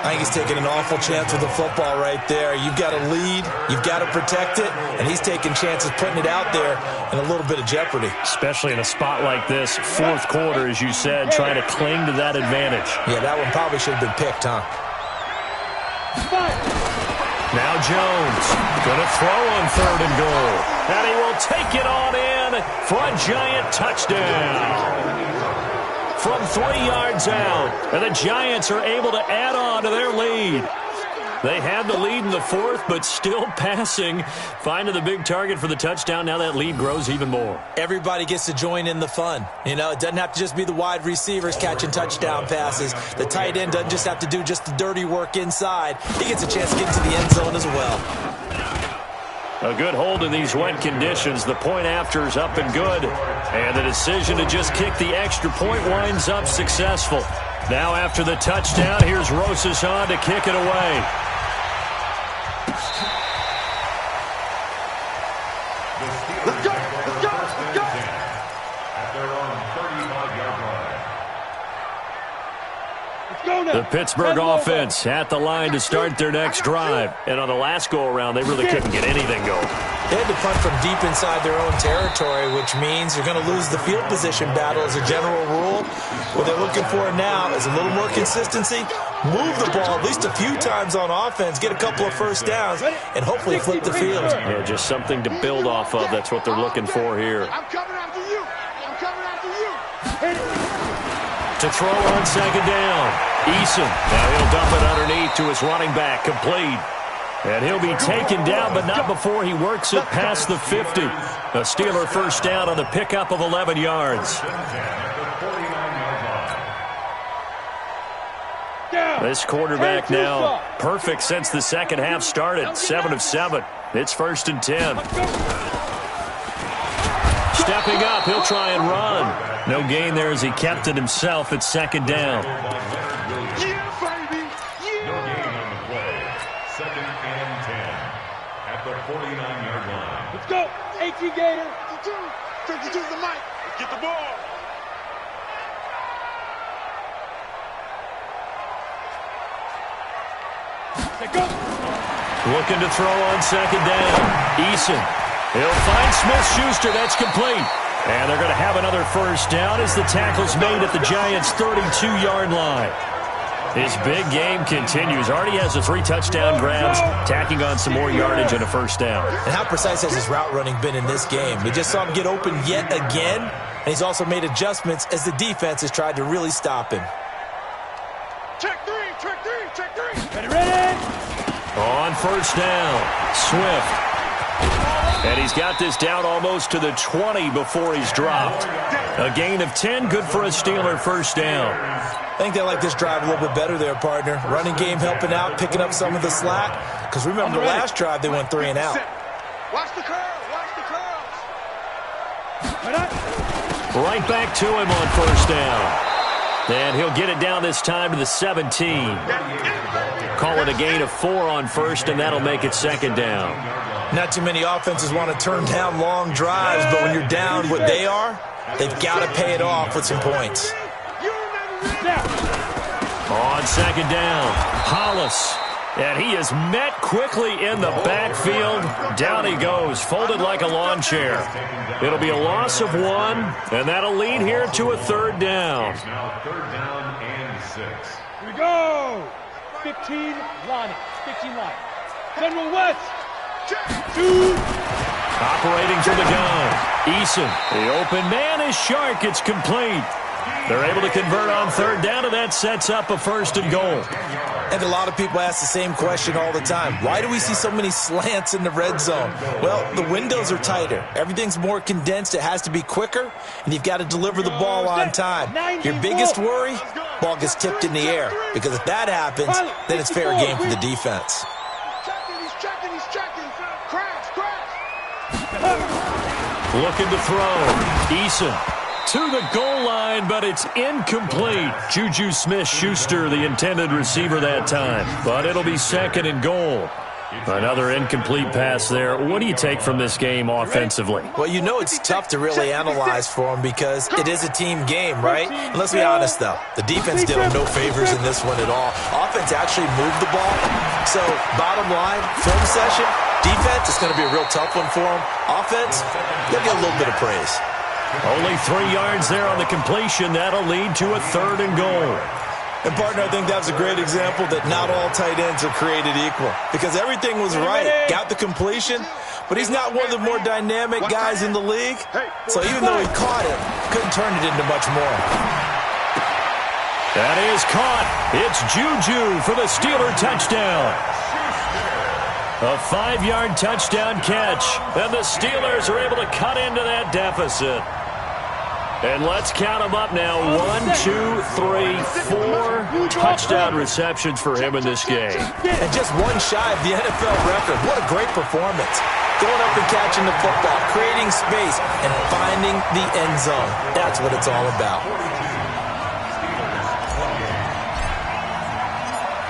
I think he's taking an awful chance with the football right there. You've got to lead, you've got to protect it, and he's taking chances putting it out there in a little bit of jeopardy. Especially in a spot like this, 4th quarter, as you said, trying to cling to that advantage. Yeah, that one probably should have been picked, huh? Now Jones going to throw on 3rd and goal. And he will take it on in for a Giant touchdown. From 3 yards out, and the Giants are able to add on to their lead. They had the lead in the 4th, but still passing. Finding the big target for the touchdown. Now that lead grows even more. Everybody gets to join in the fun. You know, it doesn't have to just be the wide receivers catching touchdown passes. The tight end doesn't just have to do just the dirty work inside. He gets a chance to get into the end zone as well. A good hold in these wet conditions. The point after is up and good. And the decision to just kick the extra point winds up successful. Now after the touchdown, here's Rosas on to kick it away. The Pittsburgh offense at the line to start their next drive. And on the last go-around, they really couldn't get anything going. They had to punt from deep inside their own territory, which means you're going to lose the field position battle as a general rule. What they're looking for now is a little more consistency, move the ball at least a few times on offense, get a couple of first downs, and hopefully flip the field. Yeah, just something to build off of. That's what they're looking for here. I'm coming after you. I'm coming after you. To throw on second down, Eason. Now he'll dump it underneath to his running back, complete. And he'll be taken down, but not before he works it past the 50. A Steeler first down on the pickup of 11 yards. This quarterback now perfect since the second half started. 7 of 7. It's 1st and 10. Stepping up, he'll try and run. No gain there as he kept it himself at second down. Yeah, baby. Yeah. No gain on the play. 2nd and 10 at the 49-yard line. Let's go. 18 Gator. 52 to the mic. Get the ball. Let's go. Looking to throw on second down. Eason. He'll find Smith-Schuster. That's complete. And they're going to have another first down as the tackle's made at the Giants' 32-yard line. His big game continues. Already has the 3 touchdown grabs, tacking on some more yardage and a first down. And how precise has his route running been in this game? We just saw him get open yet again, and he's also made adjustments as the defense has tried to really stop him. Check 3, check 3, check 3. Ready. On first down, Swift. And he's got this down almost to the 20 before he's dropped. A gain of 10, good for a Steeler first down. I think they like this drive a little bit better there, partner. Running game helping out, picking up some of the slack. Because remember, the last drive they went 3 and out. Watch the curl, watch the curls. Right back to him on first down. And he'll get it down this time to the 17. Call it a gain of 4 on first, and that'll make it second down. Not too many offenses want to turn down long drives, but when you're down what they are, they've got to pay it off with some points. On second down, Hollis. And he is met quickly in the backfield. Down he goes, folded like a lawn chair. It'll be a loss of 1, and that'll lead here to a 3rd down. Now 3rd down and 6. Here we go. 15 line. 15 line. General West. 2. Operating from the gun, Eason. The open man is Shark. It's complete. They're able to convert on 3rd down, and that sets up a 1st and goal. And a lot of people ask the same question all the time. Why do we see so many slants in the red zone? Well, the windows are tighter. Everything's more condensed. It has to be quicker, and you've got to deliver the ball on time. Your biggest worry, ball gets tipped in the air. Because if that happens, then it's fair game for the defense. He's checking. Crash. Looking to throw. Eason to the goal line, but it's incomplete. Juju Smith-Schuster, the intended receiver that time. But it'll be 2nd and goal. Another incomplete pass there. What do you take from this game offensively? Well, you know it's tough to really analyze for them because it is a team game, right? And let's be honest, though. The defense did them no favors in this one at all. Offense actually moved the ball. So, bottom line, film session, defense is going to be a real tough one for them. Offense, they'll get a little bit of praise. Only 3 yards there on the completion. That'll lead to a 3rd and goal. And, partner, I think that was a great example that not all tight ends are created equal. Because everything was right. Got the completion, but he's not one of the more dynamic guys in the league. So even though he caught it, couldn't turn it into much more. That is caught. It's Juju for the Steeler touchdown. A 5-yard touchdown catch. And the Steelers are able to cut into that deficit. And let's count them up now. 1, 2, 3, 4 touchdown receptions for him in this game. And just 1 shy of the NFL record. What a great performance. Going up and catching the football, creating space, and finding the end zone. That's what it's all about.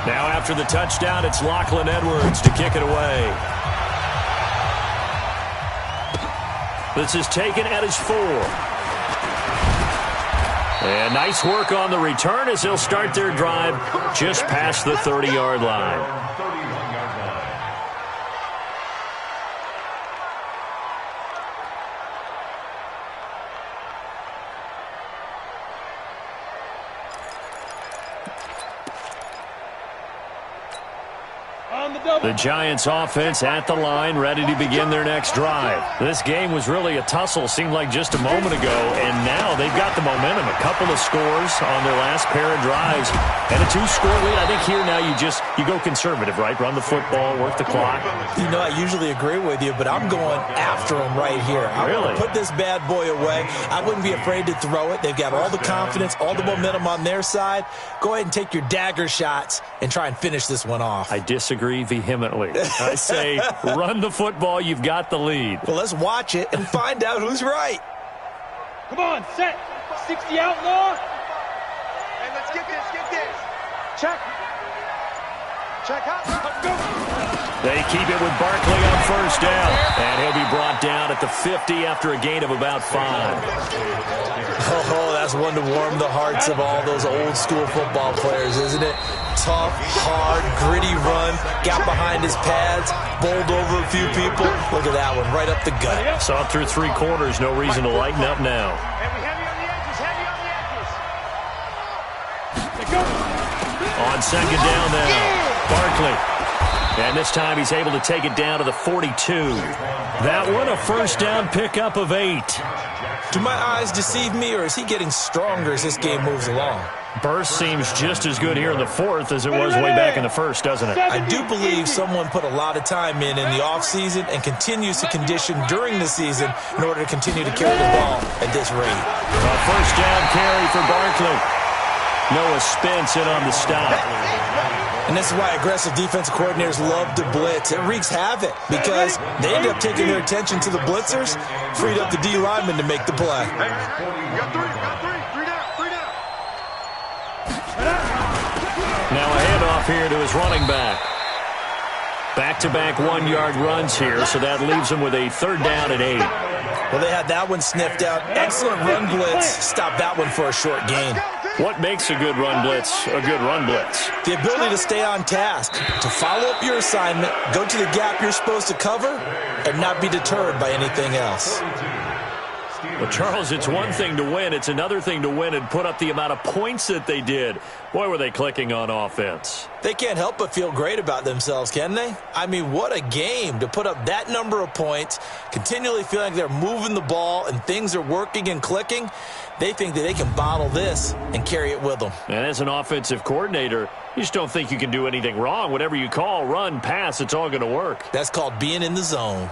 Now after the touchdown, it's Lachlan Edwards to kick it away. This is taken at his 4. And nice work on the return as they'll start their drive just past the 30-yard line. The Giants offense at the line, ready to begin their next drive. This game was really a tussle, seemed like just a moment ago, and now they've got the momentum. A couple of scores on their last pair of drives, and a 2-score lead. I think here now you go conservative, right? Run the football, work the clock. You know, I usually agree with you, but I'm going after them right here. I want to put this bad boy away. I wouldn't be afraid to throw it. They've got all the confidence, all the momentum on their side. Go ahead and take your dagger shots and try and finish this one off. I disagree vehemently. I say run the football. You've got the lead. Well, let's watch it and find out who's right. Come on, set. 60 outlaw. Hey, let's get this. Check. Check out. Let's go. They keep it with Barkley on first down. And he'll be brought down at the 50 after a gain of about 5. Oh, that's one to warm the hearts of all those old school football players, isn't it? Tough, hard, gritty run, got behind his pads, bowled over a few people. Look at that one, right up the gut. Saw through 3 quarters, no reason to lighten up now. Heavy on the edges, heavy on the edges. On second down now, Barkley. And this time he's able to take it down to the 42. That one a first down pickup of 8. Do my eyes deceive me, or is he getting stronger as this game moves along? Burst seems just as good here in the 4th as it was way back in the 1st, doesn't it? I do believe someone put a lot of time in the offseason and continues to condition during the season in order to continue to carry the ball at this rate. A first down carry for Barkley. Noah Spence in on the stop. And this is why aggressive defensive coordinators love to blitz. It wreaks havoc because they end up taking their attention to the blitzers, freed up the D lineman to make the play. Got three down. Now a handoff here to his running back. Back-to-back 1-yard runs here, so that leaves him with a 3rd down and 8. Well, they had that one sniffed out. Excellent run blitz. Stop that one for a short gain. What makes a good run blitz a good run blitz? The ability to stay on task, to follow up your assignment, go to the gap you're supposed to cover, and not be deterred by anything else. Well, Charles, it's one thing to win. It's another thing to win and put up the amount of points that they did. Boy, were they clicking on offense. They can't help but feel great about themselves, can they? I mean, what a game to put up that number of points, continually feeling like they're moving the ball and things are working and clicking. They think that they can bottle this and carry it with them. And as an offensive coordinator, you just don't think you can do anything wrong. Whatever you call, run, pass, it's all going to work. That's called being in the zone.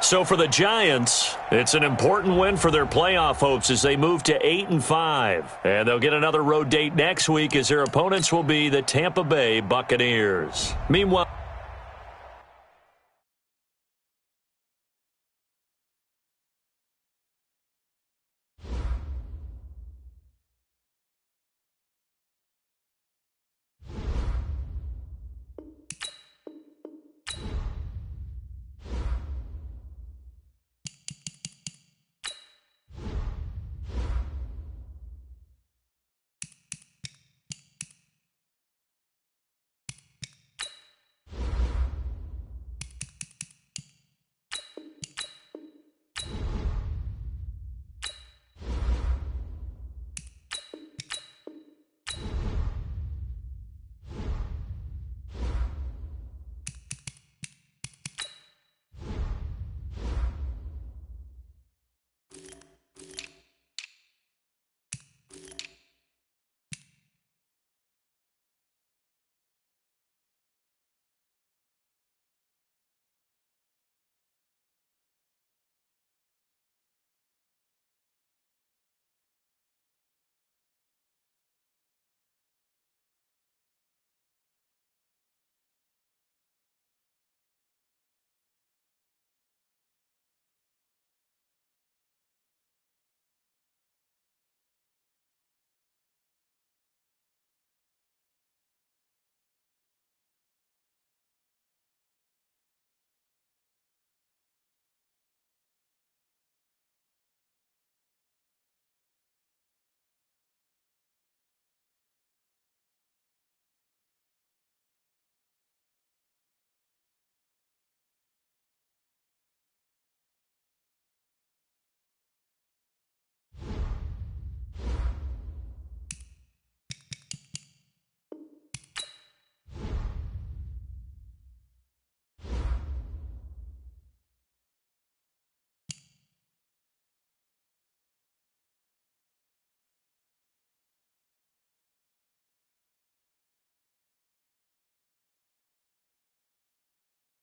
So for the Giants, it's an important win for their playoff hopes as they move to 8-5. And they'll get another road date next week as their opponents will be the Tampa Bay Buccaneers. Meanwhile,